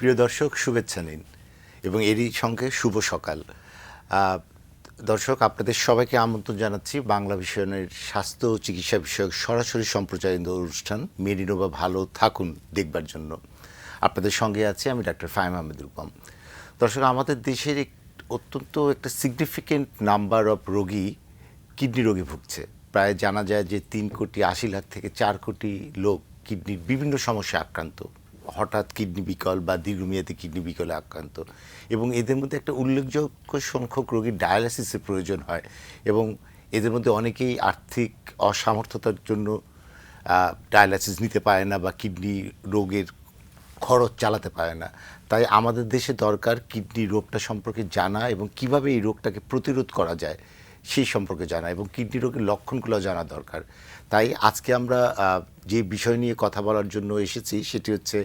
প্রিয় দর্শক, শুভেচ্ছা নিন এবং এরই সঙ্গে শুভ সকাল। দর্শক, আপনাদের সবাইকে আমন্ত্রণ জানাচ্ছি বাংলা ভিশনের স্বাস্থ্য ও চিকিৎসা বিষয়ক সরাসরি সম্প্রচারিত অনুষ্ঠান মেরিনোভা ভালো থাকুন দেখবার জন্য। আপনাদের সঙ্গে আছি আমি ডাক্তার ফাহিম আহমেদ রূপম। দর্শক, আমাদের দেশের অত্যন্ত একটা সিগনিফিকেন্ট নাম্বার অফ রোগী কিডনি রোগে ভুগছে। প্রায় জানা যায় যে 3,80,00,000 থেকে 4 কোটি লোক কিডনির বিভিন্ন সমস্যায় আক্রান্ত, হঠাৎ কিডনি বিকল বা দীর্ঘমেয়াদী কিডনি বিকলে আক্রান্ত, এবং এদের মধ্যে একটা উল্লেখযোগ্য সংখ্যক রোগীর ডায়ালাসিসের প্রয়োজন হয় এবং এদের মধ্যে অনেকেই আর্থিক অসামর্থ্যতার জন্য ডায়ালাসিস নিতে পারে না বা কিডনি রোগের খরচ চালাতে পারে না। তাই আমাদের দেশে দরকার কিডনি রোগটা সম্পর্কে জানা এবং কিভাবে এই রোগটাকে প্রতিরোধ করা যায় সেই সম্পর্কে জানা, এবং কিডনি রোগের লক্ষণগুলো জানা দরকার। তাই আজকে আমরা যে বিষয় নিয়ে কথা বলার জন্য এসেছি সেটি হচ্ছে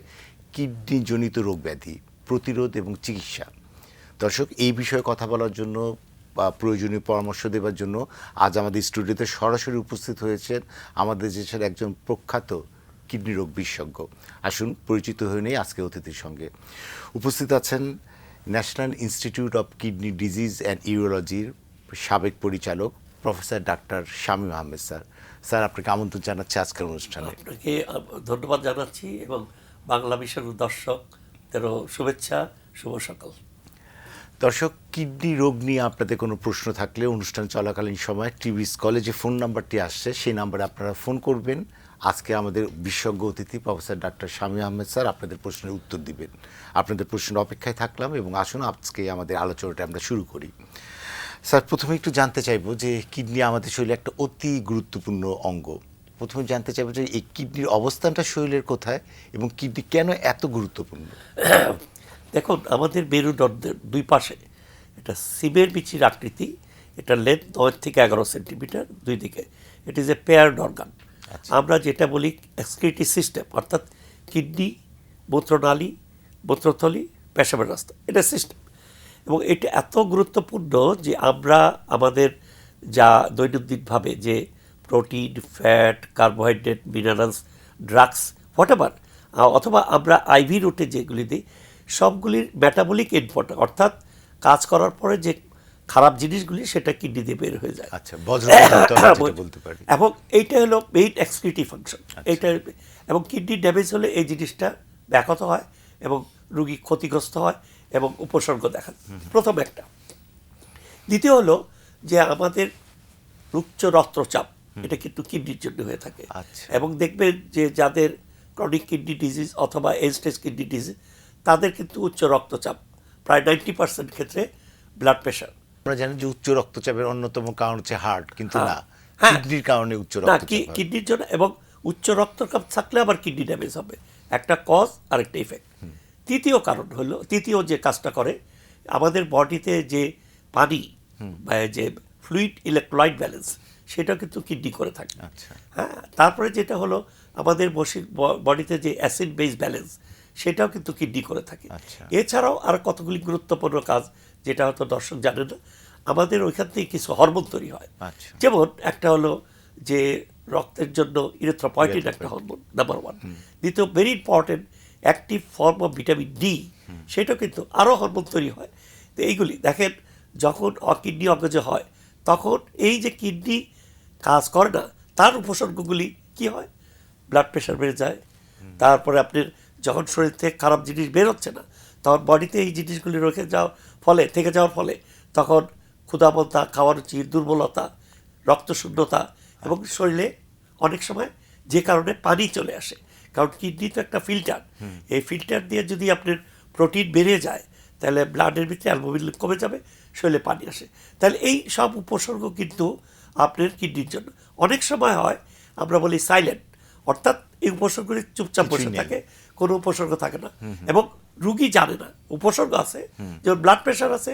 কিডনিজনিত রোগ ব্যাধি প্রতিরোধ এবং চিকিৎসা। দর্শক, এই বিষয়ে কথা বলার জন্য প্রয়োজনীয় পরামর্শ দেওয়ার জন্য আজ আমাদের স্টুডিওতে সরাসরি উপস্থিত হয়েছেন আমাদের দেশের একজন প্রখ্যাত কিডনি রোগ বিশেষজ্ঞ। আসুন পরিচিত হয়ে নেই আজকে অতিথির সঙ্গে। উপস্থিত আছেন national institute of kidney disease and ইউরোলজির সাবেক পরিচালক professor doctor Shamim Ahmed sir. Sir, আপনাকে আমন্ত্রণ জানাচ্ছি আজকের অনুষ্ঠানে। আপনাকে ধন্যবাদ জানাচ্ছি এবং বাংলা ভিশনের দর্শকদেরও শুভেচ্ছা, শুভ সকাল। দর্শক, কিডনি রোগ নিয়ে আপনাদের কোনো প্রশ্ন থাকলে অনুষ্ঠান চলাকালীন সময় টিভিস কলেজে ফোন নাম্বারটি আসছে, সেই নাম্বারে আপনারা ফোন করবেন। আজকে আমাদের বিশেষজ্ঞ অতিথি professor doctor Shamim Ahmed sir আপনাদের প্রশ্নের উত্তর দিবেন। আপনাদের প্রশ্নের অপেক্ষায় থাকলাম এবং আসুন আজকে আমাদের আলোচনাটা আমরা শুরু করি। স্যার, প্রথমে একটু জানতে চাইবো যে কিডনি আমাদের শরীরে একটা অতি গুরুত্বপূর্ণ অঙ্গ। প্রথমে জানতে চাইবো যে এই কিডনির অবস্থানটা শরীরের কোথায় এবং কিডনি কেন এত গুরুত্বপূর্ণ? দেখুন, আমাদের মেরুদণ্ডের দুই পাশে এটা সিমের বিচির আকৃতি, এটা লেন্থ 9 থেকে 11 সেন্টিমিটার দুই দিকে। ইট ইজ এ পেয়ার্ড অর্গান। আমরা যেটা বলি এক্সক্রিটিভ সিস্টেম, অর্থাৎ কিডনি, মূত্রনালী, মূত্রথলি, পেশাবের রাস্তা, এটা সিস্টেম। এবং এটা এত গুরুত্বপূর্ণ যে আমরা আমাদের যা দৈনন্দিনভাবে যে protein, fat, carbohydrate, minerals, drugs, whatever, অথবা আমরা আইভি রুটে যেগুলি দিই, সবগুলির মেটাবলিক ইনপুট, অর্থাৎ কাজ করার পরে যে খারাপ জিনিসগুলি সেটা কিডনি দিয়ে বের হয়ে যায়। আচ্ছা, বলতে পারি। এবং এইটা হলো মেইন এক্সক্রিটিভ ফাংশন। এইটা এবং কিডনি ড্যামেজ হলে এই জিনিসটা ব্যাহত হয় এবং রোগী ক্ষতিগ্রস্ত হয় এবং উপসর্গ দেখা যায়। প্রথম একটা। দ্বিতীয় হলো যে আমাদের উচ্চ রক্তচাপ, এটা কিন্তু কিডনির জন্য হয়ে থাকে। এবং দেখবেন যে যাদের ক্রনিক কিডনি ডিজিজ অথবা এন্ড স্টেজ কিডনি ডিজিজ, তাদের কিন্তু উচ্চ রক্তচাপ, প্রায় 90% ক্ষেত্রে ব্লাড প্রেশার। আমরা জানি যে উচ্চ রক্তচাপের অন্যতম কারণ হচ্ছে হার্ট, কিন্তু না, কিডনির কারণে উচ্চ রক্তচাপ। কিডনির জন্য, এবং উচ্চ রক্তচাপ থাকলে আবার কিডনি ড্যামেজ হবে, একটা কজ আর একটা ইফেক্ট। তৃতীয় কারণ হলো, তৃতীয় যে কাজটা করে, আমাদের বডিতে যে পানি বা যে ফ্লুইড ইলেকট্রোলাইট ব্যালেন্স, সেটাও কিন্তু কিডনি করে থাকে। হ্যাঁ, তারপরে যেটা হলো আমাদের বডিতে যে অ্যাসিড বেস ব্যালেন্স, সেটাও কিন্তু কিডনি করে থাকে। এছাড়াও আর কতগুলি গুরুত্বপূর্ণ কাজ যেটা হয়তো দর্শক জানে না, আমাদের ওইখান থেকে কিছু হরমোন তৈরি হয়। যেমন একটা হলো যে রক্তের জন্য ইরিথ্রোপয়েটিন একটা হরমোন, নাম্বার 1। দ্বিতীয়, very important, active form of vitamin D, সেটাও কিন্তু আরও হরমোন তৈরি হয়। তো এইগুলি দেখেন, যখন কিডনি অকেজ হয় তখন এই যে কিডনি কাজ করে না, তার উপসর্গগুলি কি হয়? ব্লাড প্রেশার বেড়ে যায়, তারপরে আপনার যখন শরীর থেকে খারাপ জিনিস বের হচ্ছে না, তখন বডিতে এই জিনিসগুলি থেকে যাওয়ার ফলে তখন ক্ষুধামন্দতা, খাওয়ার রুচি, দুর্বলতা, রক্তশূন্যতা, এবং শরীরে অনেক সময় যে কারণে পানি চলে আসে। কারণ কিডনি তো একটা ফিল্টার, এই ফিল্টার দিয়ে যদি আপনার প্রোটিন বেড়ে যায় তাহলে ব্লাডের ভিতরে অ্যালবুমিন কমে যাবে, শরীরে পানি আসে। তাহলে এই সব উপসর্গ কিন্তু আপনার কিডনির জন্য অনেক সময় হয়, আমরা বলি সাইলেন্ট, অর্থাৎ এই উপসর্গগুলি চুপচাপ বসে থাকে, কোনো উপসর্গ থাকে না এবং রুগী জানে না উপসর্গ আছে। যেমন ব্লাড প্রেশার আছে,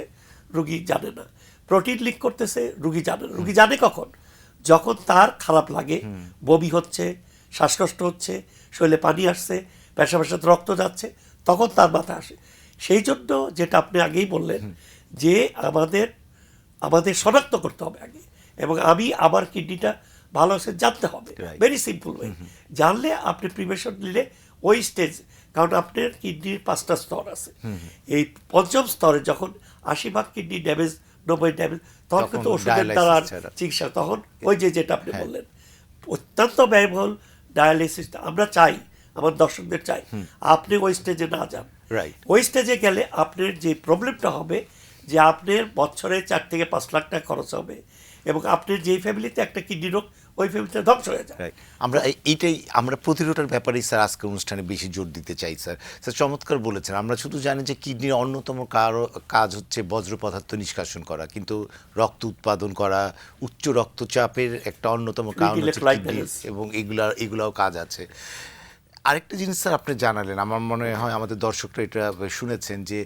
রুগী জানে না। প্রোটিন লিক করতেছে, রুগী জানে না। রুগী জানে কখন? যখন তার খারাপ লাগে, বমি হচ্ছে, শ্বাসকষ্ট হচ্ছে, শরীরে পানি আসছে, পেশাবের সাথে রক্ত যাচ্ছে, তখন তার মাথায় আসে। সেই জন্য যেটা আপনি আগেই বললেন যে আমাদের শনাক্ত করতে হবে আগে, এবং আমি আমার কিডনিটা ভালো আছে জানতে হবে, ভেরি সিম্পল ওয়ে। জানলে আপনি প্রিভেনশন নিলে ওই স্টেজ কারণ আপনার কিডনির 5টা স্তর আছে, এই পঞ্চম স্তরে যখন 80% কিডনি ড্যামেজ 90 ড্যামেজ, তখন তখন কিন্তু ওষুধের dialysis দ্বারা ছাড়া। চিকিৎসা, তখন ওই যেটা আপনি বললেন অত্যন্ত ব্যয়বহুল ডায়ালিসিস। আমরা চাই, আমার দর্শকদের চাই আপনি ওই স্টেজে না যান। রাইট। ওই স্টেজে গেলে আপনার যে প্রবলেমটা হবে যে আপনার বছরে 4 থেকে 5 লাখ টাকা খরচ হবে, এবং আপনার যেই ফ্যামিলিতে একটা কিডনি রোগ ওই ফ্যামিলিতে ধ্বংস হয়ে যায়। Right. আমরা প্রতিরোধের ব্যাপারেই স্যার আজকে অনুষ্ঠানে বেশি জোর দিতে চাই স্যার। স্যার চমৎকার বলেছেন। আমরা শুধু জানি যে কিডনির অন্যতম কাজ হচ্ছে বজ্র পদার্থ নিষ্কাশন করা, কিন্তু রক্ত উৎপাদন করা, উচ্চ রক্তচাপের একটা অন্যতম কারণ হচ্ছে Electrolyte কিডনি, balance। এবং এগুলাও কাজ আছে। আরেকটা জিনিস স্যার আপনি জানালেন, আমার মনে হয় আমাদের দর্শকরা এটা শুনেছেন যে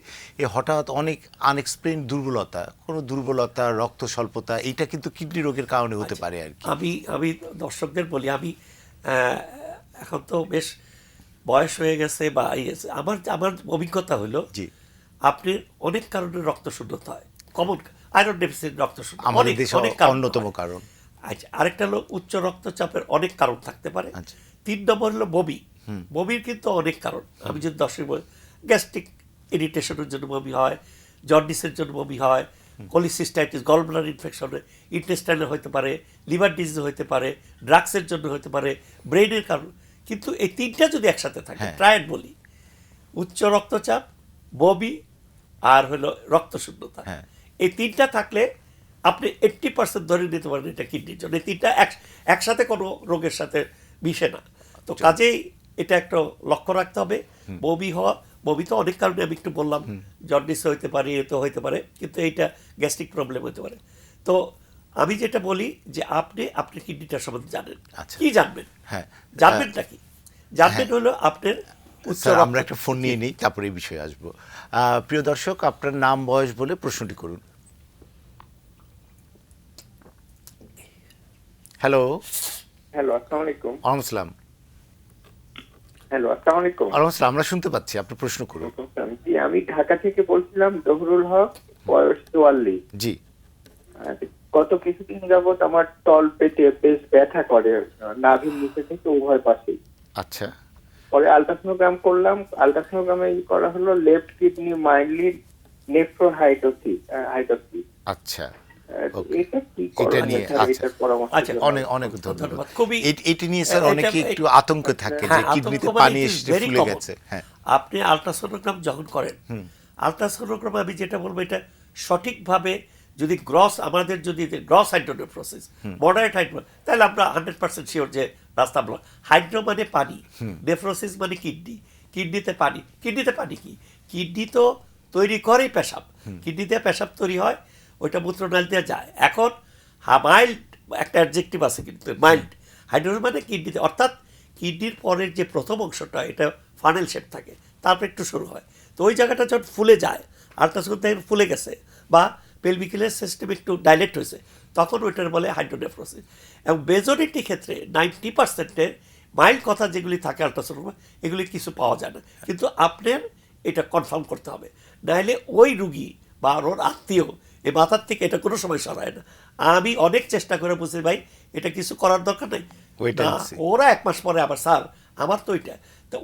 হঠাৎ অনেক আনএক্সপ্লেইন দুর্বলতা, কোনো দুর্বলতা, রক্ত স্বল্পতা, এইটা কিন্তু কিডনি রোগের কারণে হতে পারে আর কি। আমি দর্শকদের বলি, আমি এখন তো বেশ বয়স হয়ে গেছে বা আমার অভিজ্ঞতা হলো জি। আপনি অনেক কারণে রক্ত শূন্যতা হয়, কমন আয়রন ডেফিসিট রক্ত শূন্যতা আমাদের দেশে কারণ অন্যতম হয়। কারণ। আচ্ছা, আরেকটা হলো উচ্চ রক্তচাপের অনেক কারণ থাকতে পারে। আচ্ছা। 3 নম্বর হলো বমি। বমির কিন্তু অনেক কারণ, আমি যদি দর্শক বলি, গ্যাস্ট্রিক ইরিটেশনের জন্য বমি হয়, জন্ডিসের জন্য বমি হয়, কোলিসিস্টাইটিস গলব্লাডার ইনফেকশন, ইন্টেস্টাইনের হতে পারে, লিভার ডিজিজ হতে পারে, ড্রাগসের জন্য হতে পারে, ব্রেনের কারণ। কিন্তু এই 3টা যদি একসাথে থাকে, ট্রায়াড বলি, উচ্চ রক্তচাপ, বমি, আর হলো রক্তশূন্যতা, এই 3টা থাকলে আপনি 80% ধরে নিতে পারেন এটা কিডনির জন্য। এই 3টা একসাথে কোনো রোগের সাথে মিশে না। তো কাজেই এটা একটা লক্ষ্য রাখতে হবে। বমি তো অনেক কারণে আমি একটু বললাম, জন্ডিস হইতে পারে, এতে হইতে পারে, কিন্তু এইটা গ্যাস্ট্রিক প্রবলেম হতে পারে। তো আমি যেটা বলি যে আপনি কিডনিটার সম্বন্ধে জানেন। আচ্ছা। কি জানবেন? হ্যাঁ। জানবেনটা কি? জানবেন হলো আপনার উচ্চ স্যার, রক্ত। আমরা একটা ফোন নিয়ে নিই, তারপরে এই বিষয়ে আসবো। প্রিয় দর্শক, আপনার নাম বয়স বলে প্রশ্নটি করুন। হ্যালো। হ্যালো, আসসালামু আলাইকুম। ওয়ালাইকুম আসসালাম। হ্যালো, আসসালামু আলাইকুম। ওয়ালাইকুম আসসালাম, আমরা শুনতে পাচ্ছি, আপনি প্রশ্ন করুন। জি, আমি ঢাকা থেকে বলছিলাম, জহুরুল হক, বয়স 44। জি। গত কিছুদিন যাবত আমার তল পেটে বেশ ব্যথা করে, নাভির নিচে থেকে উভয় পাশে। আচ্ছা। পরে আলট্রাসোনোগ্রাম করলাম, আলট্রাসোনোগ্রামে করা হলো লেফট কিডনি মাইল্ডলি নেফ্রোহাইটোসিস। আচ্ছা। এটা কি এটা করবেন? নিয়ে এটার পরামর্শ আচ্ছা, দিবেন? অনেক ধন্যবাদ। ধন্যবাদ। খুবই এটি নিয়ে স্যার এটা- অনেকে একটু আতঙ্কে থাকে যে হ্যাঁ, কিডনিতে আতঙ্ক মানে পানি it is এসে very ফুলে common। গেছে। হ্যাঁ। আপনি আলট্রাসোনোগ্রাম যখন করেন, আলট্রাসোনোগ্রাম আমি যেটা বলবো, এটা সঠিকভাবে যদি আমাদের যদি গ্রস হাইড্রোনেফ্রোসিস, মডারেট হাইড্রো, তাহলে আমরা 100% শিওর যে রাস্তা ব্লক। হাইড্রো মানে পানি, নেফ্রোসিস মানে কিডনি, কিডনিতে পানি কি? কিডনি তো তৈরি করেই পেশাব, কিডনিতে পেশাব তৈরি হয়, ওইটা মূত্রনালী দিয়ে যায়। এখন মাইল্ড একটা অ্যাডজেক্টিভ আছে, কিন্তু মাইল্ড হাইড্রোজেন মানে কিডনিতে, অর্থাৎ কিডনির পরের যে প্রথম অংশটা, এটা ফানেল শেপ থাকে, তারপর একটু শুরু হয়। তো ওই জায়গাটা যখন ফুলে যায়, আলট্রাসাউন্ড দেখেন ফুলে গেছে, বা পেলভিকুলার সিস্টেম একটু ডাইলেট হয়েছে, তখন ওইটার বলে হাইড্রোনেফ্রোসিস। এবং মেজরিটি ক্ষেত্রে 90%-এর মাইল্ড কথা যেগুলি থাকে আলট্রাসাউন্ড, এগুলি কিছু পাওয়া যায় না। কিন্তু আপনার এটা কনফার্ম করতে হবে, নাহলে ওই রুগী বা ওর আত্মীয় এই মাথার থেকে এটা কোনো সময় সরায় না। আমি অনেক চেষ্টা করে বুঝি, ভাই এটা কিছু করার দরকার নেই, Wait and see। ওরা 1 মাস পরে আবার, স্যার আমার তো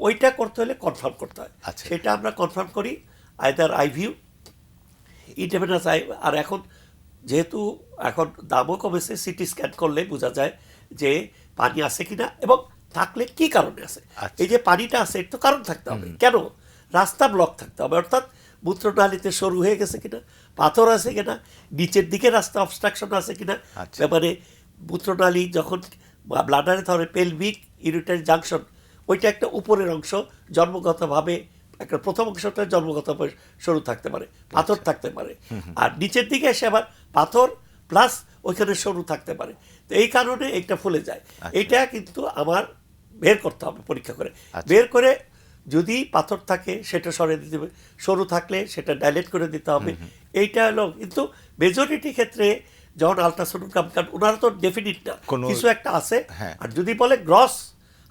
ওইটা করতে হলে কনফার্ম করতে হয়। আচ্ছা। সেটা আমরা কনফার্ম করি আইদার আইভিউ, ইন্টারভেনাস আর এখন যেহেতু এখন দামও কমেছে, সিটি স্ক্যান করলে বোঝা যায় যে পানি আছে কিনা, এবং থাকলে কি কারণে আছে। আচ্ছা। এই যে পানিটা আছে, এর তো কারণ থাকতে হবে। কেন? রাস্তা ব্লক থাকতে হবে, অর্থাৎ মূত্রনালীতে সরু হয়ে গেছে কিনা, পাথর আছে কিনা, নিচের দিকে রাস্তা অবস্ট্রাকশন আছে কিনা। আচ্ছা। মানে মূত্রনালী যখন ব্লাডারে ধরে, পেলভিক ইউরিটারি জাংশন, ওইটা একটা উপরের অংশ, জন্মগতভাবে একটা প্রথম অংশটা জন্মগতভাবে সরু থাকতে পারে, পাথর থাকতে পারে, আর নিচের দিকে এসে আবার পাথর প্লাস ওইখানে সরু থাকতে পারে। তো এই কারণে এটা ফুলে যায়। এটা কিন্তু আমার বের করতে হবে পরীক্ষা করে। বের করে যদি পাথর থাকে সেটা সরিয়ে দিতে হবে, সরু থাকলে সেটা ডাইলেট করে দিতে হবে। এইটা হলো, কিন্তু মেজরিটি ক্ষেত্রে যখন আলট্রাসোনোগ্রাম, কারণ ওনারা তো ডেফিনিট না, কিছু একটা আছে। আর যদি বলে গ্রস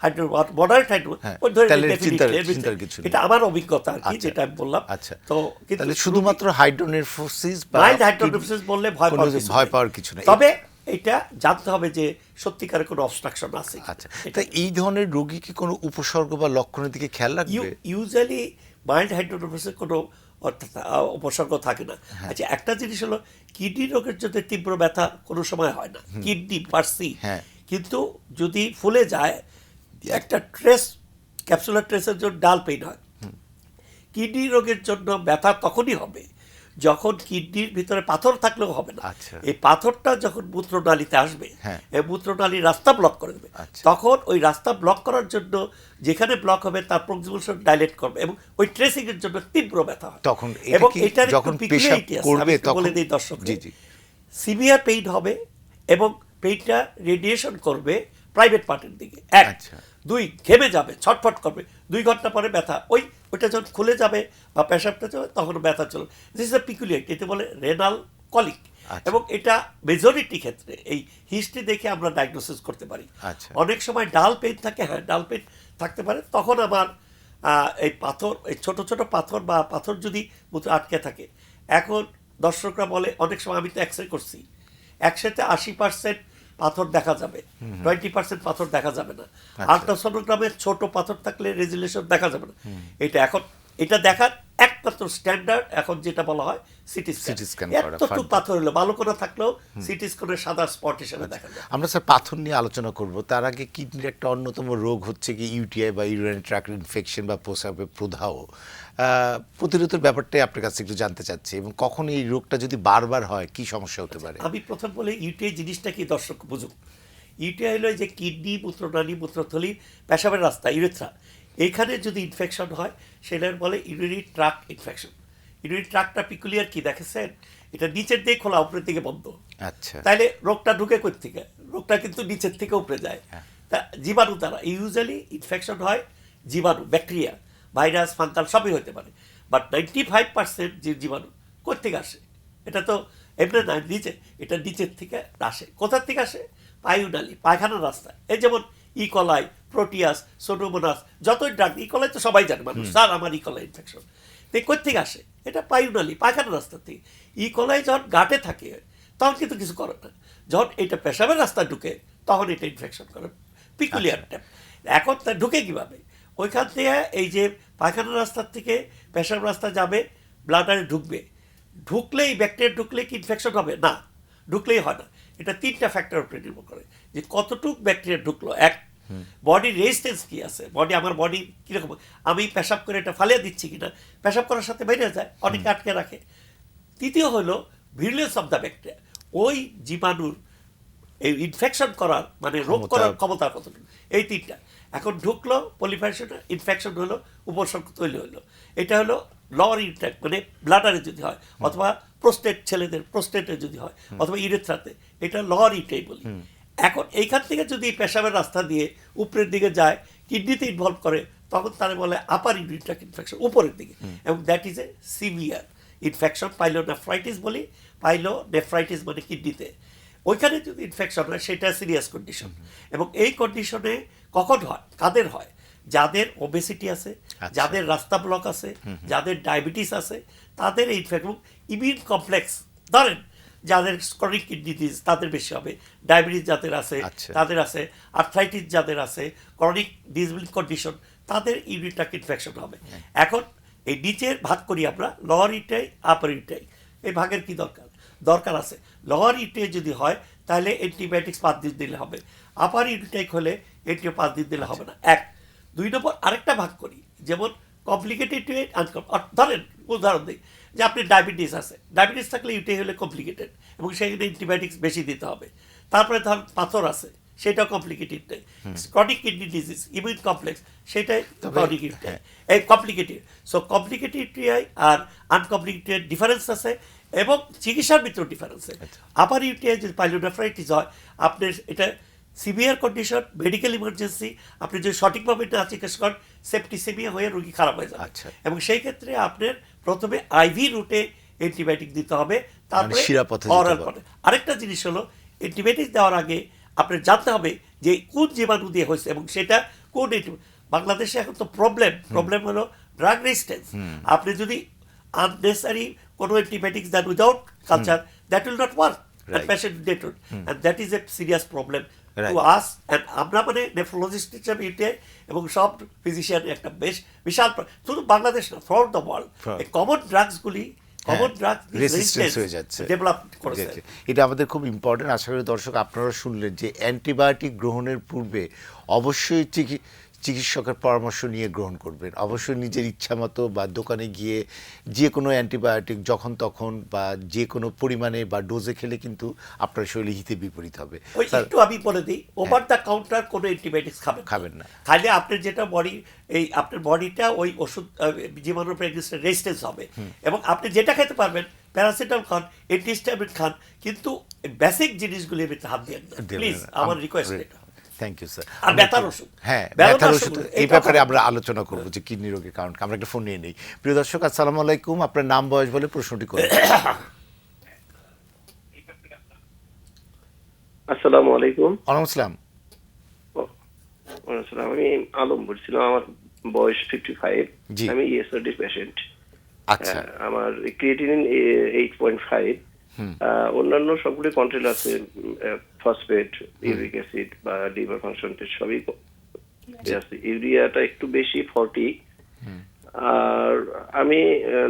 হাইড্রো, মডারেট হাইড্রো, ওই ধরে তাহলে definitely চিন্তার কিছু নেই। এটা আমার অভিজ্ঞতা আর কি, আচ্ছা। যেটা আমি বললাম। আচ্ছা। তো কিন্তু তাহলে শুধুমাত্র হাইড্রোনেফ্রোসিস বা মাইল্ড হাইড্রোনেফ্রোসিস বললে ভয় কোনো পাওয়ার কিছু ভয় নেই। পাওয়ার কিছু নেই। তবে এটা জানতে হবে যে সত্যিকারের কোনো অবস্ট্রাকশন আছে কিনা। আচ্ছা, তা এই ধরনের রোগী কি কোনো উপসর্গ বা লক্ষণের দিকে খেয়াল রাখবে? ইউজুয়ালি মাইল্ড হাইড্রোনেফ্রোসিসের কোনো অর্থাৎ উপসর্গ থাকে না। আচ্ছা, একটা জিনিস হলো কিডনি রোগের জন্য তীব্র ব্যথা কোনো সময় হয় না, কিডনি পার্সি। হ্যাঁ। কিন্তু যদি ফুলে যায় একটা ট্রেস, ক্যাপসুলার ট্রেসের জন্য ডাল পেইন হয়। কিডনি রোগের জন্য ব্যথা তখনই হবে যখন কিডনির ভিতরে পাথর থাকলেও হবে না। আচ্ছা। এই পাথরটা যখন মূত্রনালীতে আসবে, হ্যাঁ। এই মূত্রনালীর রাস্তা ব্লক করে দেবে। আচ্ছা। তখন ওই রাস্তা ব্লক করার জন্য যেখানে ব্লক হবে তার প্রক্সিমাল ডাইলেট করবে এবং ওই ট্রেসিং এর জন্য তীব্র ব্যথা হয়। তখন এটা এবং কি এটার যখন একটু পেশাব peculiarity আছে, করবে আমি একটু তখন বলে দিই দর্শক, জি জি সিভিয়ার পেইন হবে এবং পেইনটা রেডিয়েশন করবে প্রাইভেট পার্টের দিকে। এক, আচ্ছা। দুই, ঘেমে যাবে, ছটফট করবে, 2 ঘন্টা পরে ব্যথা, ওইটা যখন খুলে যাবে বা পেশাবটা যাবে তখন ব্যথা চলবে। দিস ইজ আ পিকুলিয়ারিটি, এতে বলে রেনাল কলিক। আচ্ছা। এবং এটা মেজরিটি ক্ষেত্রে এই হিস্ট্রি দেখে আমরা ডায়াগনোসিস করতে পারি। আচ্ছা। অনেক সময় ডাল পেইন থাকে, হ্যাঁ ডাল পেইন থাকতে পারে, তখন আমার এই পাথর, এই ছোট ছোট পাথর বা পাথর যদি মূত্রে আটকে থাকে। এখন দর্শকরা বলে অনেক সময়, আমি তো এক্সরে করছি, একসাথে 80% পাথর দেখা যাবে, 20% পাথর দেখা যাবে না। আল্ট্রাসোনোগ্রামে ছোট পাথর থাকলে রেজুলেশন দেখা যাবে না। এটা দেখার একমাত্র স্ট্যান্ডার্ড এখন যেটা বলা হয় সিটি CT scan স্ক্যান। করা, এতটুকু পাথর হলো, ভালো করে থাকলেও সিটি স্ক্যানের সাদা স্পট হিসেবে দেখা যায়। আমরা স্যার পাথর নিয়ে আলোচনা করব, তার আগে কিডনির একটা অন্যতম রোগ হচ্ছে কি ইউটিআই বা ইউরিনারি ট্র্যাক্ট ইনফেকশন বা প্রস্রাবে প্রদাহ। প্রতিরোধের ব্যাপারটাই আপনার কাছে একটু জানতে চাচ্ছি, এবং কখন এই রোগটা যদি বারবার হয় কি সমস্যা হতে পারে? আমি প্রথম বলে ইউটিআই জিনিসটা কি দর্শক বুঝুক। ইউটিআই হলো যে কিডনি, মূত্রনালী, মূত্রথলি, পেশাবের রাস্তা, ইউরেথ্রা, এইখানে যদি ইনফেকশন হয় সেটার বলে ইউরিনারি ট্র্যাক্ট ইনফেকশন। ইউরিনারি ট্র্যাক্টটা পিকুলিয়ার কি দেখেছেন, এটা নিচের দিকে খোলা, উপরের দিকে বন্ধ। আচ্ছা। তাইলে রোগটা ঢুকে কোথা থেকে? রোগটা কিন্তু নিচের থেকে উপরে যায়। তা জীবাণু দ্বারা ইউজুয়ালি ইনফেকশন হয়, জীবাণু, ব্যাকটেরিয়া, ভাইরাস, ফাঙ্গাল সবই হতে পারে। বাট 95% যে জীবাণু কোথেকে আসে? এটা তো এমনি না, এটা নিচের থেকে আসে। কোথার থেকে আসে? পায়ুনালী, পায়খানার রাস্তা। এই যেমন ইকলাই, প্রোটিয়াস, সোডোমোনাস, যতই ড্রাগ, ইকলাই তো সবাই জানে মানুষ, স্যার আমার ইকলাই ইনফেকশন। তো কোথেকে আসে? এটা পায়ুনালী, পায়খানার রাস্তা থেকে। ইকলাই যখন গাটে থাকে তখন কিন্তু কিছু করে না, যখন এটা পেশাবের রাস্তা ঢুকে তখন এটা ইনফেকশন করে, পিকুলিয়ার টাইপ। এখন তা ঢুকে কীভাবে? ওইখান থেকে এই যে পায়খানার রাস্তার থেকে পেশাব রাস্তা যাবে, ব্লাডারে ঢুকবে, ঢুকলেই ব্যাকটেরিয়া ঢুকলে কি ইনফেকশন হবে? না, ঢুকলেই হয় না। এটা 3টা ফ্যাক্টর উপরে নির্ভর করে যে কতটুক ব্যাকটেরিয়া ঢুকলো। এক, বডি রেজিস্ট্যান্স কি আছে, আমার বডি কীরকম, আমি পেশাব করে এটা ফালিয়ে দিচ্ছি কিনা, পেশাব করার সাথে বেরিয়ে যায়, অনেকে আটকে রাখে। তৃতীয় হলো ভিরুলেন্স অফ দ্য ব্যাকটেরিয়া, ওই জীবাণুর এই ইনফেকশন করার মানে রোগ করার ক্ষমতা কতটুকু। এই 3টা এখন ঢুকলো, পলিফারেশন, ইনফেকশন হলো, উপসর্গ তৈরি হলো। এটা হলো লওয়ার ইনট্যাক্ট, মানে ব্লাডারে যদি হয়, অথবা প্রোস্টেট, ছেলেদের প্রোস্টেটে যদি হয়, অথবা ইউরেথ্রাতে, এটা লওয়ার ইনটাই বলি। এখন এইখান থেকে যদি পেশাবের রাস্তা দিয়ে উপরের দিকে যায়, কিডনিতে ইনভলভ করে, তখন তারা বলে আপার ইউরিনারি ট্র্যাক্ট ইনফেকশন, উপরের দিকে। এবং that is a severe infection, pyelonephritis বলি। পাইলোনেফ্রাইটিস মানে কিডনিতে, ওইখানে যদি ইনফেকশন হয় সেটা সিরিয়াস কন্ডিশন। এবং এই কন্ডিশনে কখন হয়, কাদের হয়? যাদের ওবেসিটি আছে, যাদের রাস্তা ব্লক আছে, যাদের ডায়াবেটিস আছে, তাদের এই ইনফেকশন। ইমিউন কমপ্লেক্স, ধরেন যাদের ক্রনিক কিডনি ডিজিজ তাদের বেশি হবে, ডায়াবেটিস যাদের আছে তাদের আছে, আর্থ্রাইটিস যাদের আছে, ক্রনিক ডিসেবিলিটি কন্ডিশন, তাদের ইউরিনারি ট্র্যাক্ট ইনফেকশন হবে। এখন এই নিচের ভাগ করি আমরা, লোয়ার ইউরিটাই, আপার ইউরিটাই। এই ভাগের কি দরকার আছে? লোয়ার ইউরিটাই যদি হয় তাহলে অ্যান্টিবায়োটিক্স 5 দিন দিলে হবে, আপার ইউরিটাই হলে অ্যান্টিও 5 দিন দিলে হবে না। 1, 2 নম্বর আরেকটা ভাগ করি, যেমন কমপ্লিকেটেড টু ধরেন উদাহরণ দিই যে আপনি ডায়াবেটিস আছে, ডায়াবেটিস থাকলে ইউটিআই হলে কমপ্লিকেটেড এবং সেখানে অ্যান্টিবায়োটিক্স বেশি দিতে হবে। তারপরে ধর পাথর আছে, সেটাও কমপ্লিকেটেড নেই। Chronic kidney disease, immune complex, সেটাই ক্রনিক ইউটিআই, এই কমপ্লিকেটেড। সো কমপ্লিকেটেড ইউটিআই আর আনকমপ্লিকেটেড ডিফারেন্স আছে, এবং চিকিৎসার ভিতরে ডিফারেন্স আছে। আপার ইউটিআই যদি পাইলোনেফ্রাইটিস হয়, আপনার এটা সিভিয়ার কন্ডিশন, মেডিকেল ইমার্জেন্সি, আপনি যদি সঠিকভাবে না চিকিৎসা করেন সেপ্টিসেমিয়া হয়ে রোগী খারাপ হয়ে যাবে। এবং সেই ক্ষেত্রে আপনার প্রথমে আইভি রুটে অ্যান্টিবায়োটিক দিতে হবে, তারপরে অরাল পথে। আরেকটা জিনিস হলো, অ্যান্টিবায়োটিক দেওয়ার আগে আপনার জানতে হবে যে কোন জীবাণু দিয়ে হয়েছে এবং সেটা কোন। বাংলাদেশে এখন তো প্রবলেম হলো ড্রাগ রেজিস্ট্যান্স। আপনি যদি আননেসারি কোনো অ্যান্টিবায়োটিক্স দেন without culture, that will not work. and Right. patient dead. And that is a serious problem to Right. us. And আমরা মানে নেফ্রোলজিস্ট হিসেবে এটা এবং সব ফিজিশিয়ান একটা বিশাল শুধু বাংলাদেশ না, থ্রুআউট দ্য ওয়ার্ল্ড এই কমন ড্রাগসগুলি কমন ড্রাগ রেসিস্টেন্স হয়ে যাচ্ছে। ডেভেলপ করেছে। এটা আমাদের খুব ইম্পর্টেন্ট। আশা করি দর্শক আপনারা শুনলেন যে অ্যান্টিবায়োটিক গ্রহণের পূর্বে অবশ্যই চিকিৎসকের পরামর্শ নিয়ে গ্রহণ করবেন। অবশ্যই নিজের ইচ্ছা মতো বা দোকানে গিয়ে যে কোনো অ্যান্টিবায়োটিক যখন তখন বা যে কোনো পরিমাণে বা ডোজে খেলে কিন্তু আপনার শরীরে হিতে বিপরীত হবে। ওই একটু আমি বলে দিই, ওভার দ্য কাউন্টার কোনো অ্যান্টিবায়োটিক্স খাবেন না। খাইলে আপনার যেটা বডি আপনার বডিটা ওই ওষুধ জীবাণু প্রেগনেন্সি রেজিস্ট্যান্স হবে। এবং আপনি যেটা খেতে পারবেন প্যারাসিটামল খান, অ্যান্টিহিস্টামিন খান, কিন্তু বেসিক জিনিসগুলির ভিতরে হাত দিয়ে প্লিজ, আমার রিকোয়েস্ট এটা। Thank you sir. আর ব্যথার ওষুধ, হ্যাঁ, ব্যথার ব্যথার ওষুধ ওষুধ, এই এটা ব্যাপারে খাবেন। আমরা আলোচনা করবো যে কিডনি রোগের কারণ। আমরা একটা ফোন নিয়ে নেই। প্রিয় দর্শক, আসসালামু আলাইকুম। আপনার নাম বয়স বলে প্রশ্নটি করুন। আসসালামু আলাইকুম। ওয়ালাইকুম আসসালাম। আসসালাম, আমি আলম বলছিলাম। আমার বয়স 55। জি। আমি ইএসআরডি পেশেন্ট। আচ্ছা, আমার ক্রিয়েটিনিন 8.5। অন্যান্য সবগুলো কন্ট্রোল আছে, ফসফেট, ইউরিক অ্যাসিড বা লিভার ফাংশন টেস্ট সবই আছে। ইউরিয়াটা একটু বেশি 40। আর আমি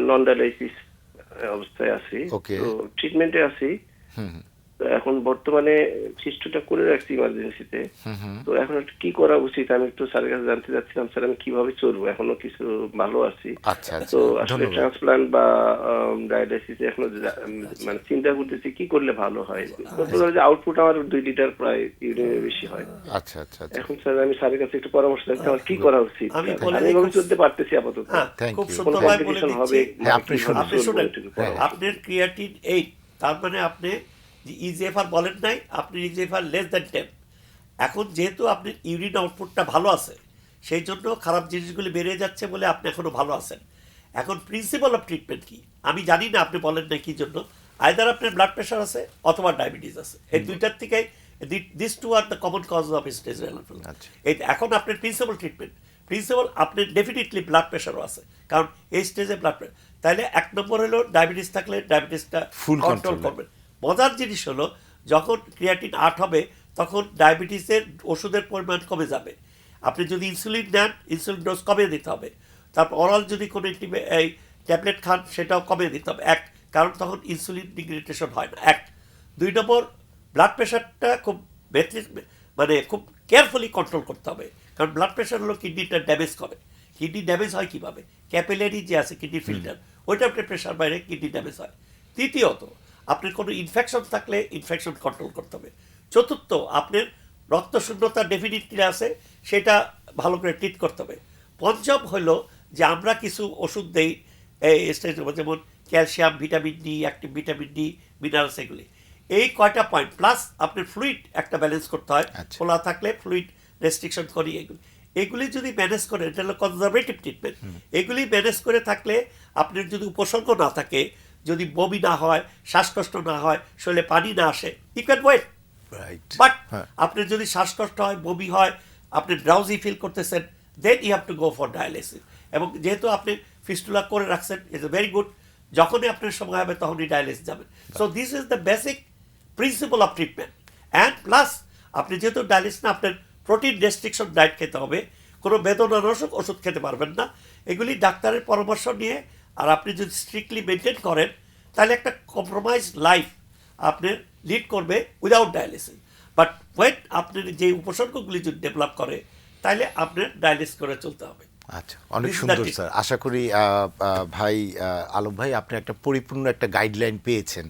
নন ডায়ালাইসিস অবস্থায় আছি, Okay. তো ট্রিটমেন্টে আছি। তো এখন বর্তমানে ফিস্টুটা করে রাখছি ইমার্জেন্সিতে। তো এখন একটু কি করা উচিত আমি একটু স্যারের কাছে জানতে চাচ্ছিলাম, স্যার আমি কিভাবে চলবো? এখনো কিছু ভালো আছি। আচ্ছা, আচ্ছা, তো আসলে ধন্যবাদ। ট্রান্সপ্লান্ট বা ডায়ালাইসিস এখনো মানে চিন্তা করতেছি কি করলে ভালো হয়। যে আউটপুট আমার 2 লিটার প্রায় ইউরিনের বেশি হয়। আচ্ছা, আচ্ছা, আচ্ছা। এখন স্যার আমি স্যারের কাছে একটু পরামর্শ চাচ্ছি আমার কি করা উচিত। আমি স্যার, বলে আমি দিই এভাবে খুব- চলতে পারতেছি আপাতত। হ্যাঁ, Thank খুব you. কোনো সুন্দরভাবে বলে কমপ্লিকেশন হবে দিচ্ছি। হ্যাঁ, আপনি শুনুন। আপনি শুনেন, একটু পরামর্শ। আপনার ক্রিয়েটিন 8, তার মানে আপনি ইজিএফআর বলেন নাই, আপনি ইজিএফআর লেস দ্যান 10। এখন যেহেতু আপনার ইউরিন আউটপুটটা ভালো আছে, সেই জন্য খারাপ জিনিসগুলি বেড়ে যাচ্ছে বলে আপনি এখনো ভালো আছেন। এখন প্রিন্সিপাল অফ ট্রিটমেন্ট কি আমি জানি না, আপনি বলেন না কি জন্য। আইদার আপনার ব্লাড প্রেশার আছে অথবা ডায়াবেটিস আছে, এই দুইটার থেকে this two are the common cause of stage renal failure. আচ্ছা। এই এখন আপনার প্রিন্সিপাল ট্রিটমেন্ট, প্রিন্সিপাল আপনার ডেফিনেটলি ব্লাড প্রেশারও আছে, কারণ এই স্টেজে ব্লাড প্রেশার। তাহলে 1 নম্বর হলো ডায়াবেটিস থাকলে ডায়াবেটিসটা Full কন্ট্রোল control. করবেন। মজার জিনিস হলো যখন ক্রিয়েটিন 8 হবে তখন ডায়াবেটিসের ওষুধের পরিমাণ কমে যাবে। আপনি যদি ইনসুলিন নেন, ইনসুলিন ডোজ কমিয়ে দিতে হবে। তারপর অরাল যদি কোনো এই ট্যাবলেট খান সেটাও কমিয়ে দিতে হবে। কারণ তখন ইনসুলিন ডিগ্রেডেশন হয় না। 2 নম্বর, ব্লাড প্রেশারটা খুব মানে খুব কেয়ারফুলি কন্ট্রোল করতে হবে, কারণ ব্লাড প্রেশার হলো কিডনিটা ড্যামেজ করে। কিডনি ড্যামেজ হয় কিভাবে? ক্যাপিলারি যে আছে কিডনি ফিল্টার, ওইটা আপনার প্রেশার বাইরে কিডনি ড্যামেজ হয়। তৃতীয়ত, আপনার কোনো ইনফেকশন থাকলে ইনফেকশন কন্ট্রোল করতে হবে। চতুর্থ, আপনার রক্তশূন্যতা ডেফিনেটলি আছে, সেটা ভালো করে ট্রিট করতে হবে। পঞ্চম হলো যে আমরা কিছু ওষুধ দেই এই স্টেজ, যেমন calcium, vitamin D, active vitamin D, minerals, এগুলি। এই কয়টা পয়েন্ট প্লাস আপনার ফ্লুইড একটা ব্যালেন্স করতে হয়। আচ্ছা। খোলা থাকলে ফ্লুইড রেস্ট্রিকশন করি, এগুলি যদি ম্যানেজ করে, এটা হলো কনজারভেটিভ ট্রিটমেন্ট। এগুলি ম্যানেজ করে থাকলে আপনার যদি উপসর্গ না থাকে, যদি বমি না হয়, শ্বাসকষ্ট না হয়, শরীরে পানি না আসে, you can wait. Right. But হ্যাঁ। আপনার যদি শ্বাসকষ্ট হয়, বমি হয়, আপনি ড্রাউজি ফিল করতেছেন, then you have to go for dialysis. এবং যেহেতু আপনি ফিস্টুলা করে রাখছেন, ইটস এ ভেরি গুড, যখনই আপনার সময় হবে তখনই ডায়ালিসিস যাবেন। So this is the basic principal of treatment. And plus আপনি যেহেতু ডায়ালিসিস না, আপনার প্রোটিন রেস্ট্রিকশন ডায়েট খেতে হবে, কোনো বেদনানাশক ওষুধ খেতে পারবেন না। এগুলি ডাক্তারের পরামর্শ নিয়ে, আর আপনি যদি স্ট্রিক্টলি মেনটেন করেন, তাহলে একটা কম্প্রোমাইজ লাইফ আপনার লিড করবে উইদাউট ডায়ালিসিস। বাট ওয়েন আপনার যে উপসর্গগুলি যদি ডেভেলপ করে, তাহলে আপনার ডায়ালিসিস করে চলতে হবে। আচ্ছা, অনেক This is সুন্দর the tip. স্যার। আশা করি ভাই আলম ভাই আপনি একটা পরিপূর্ণ একটা গাইডলাইন পেয়েছেন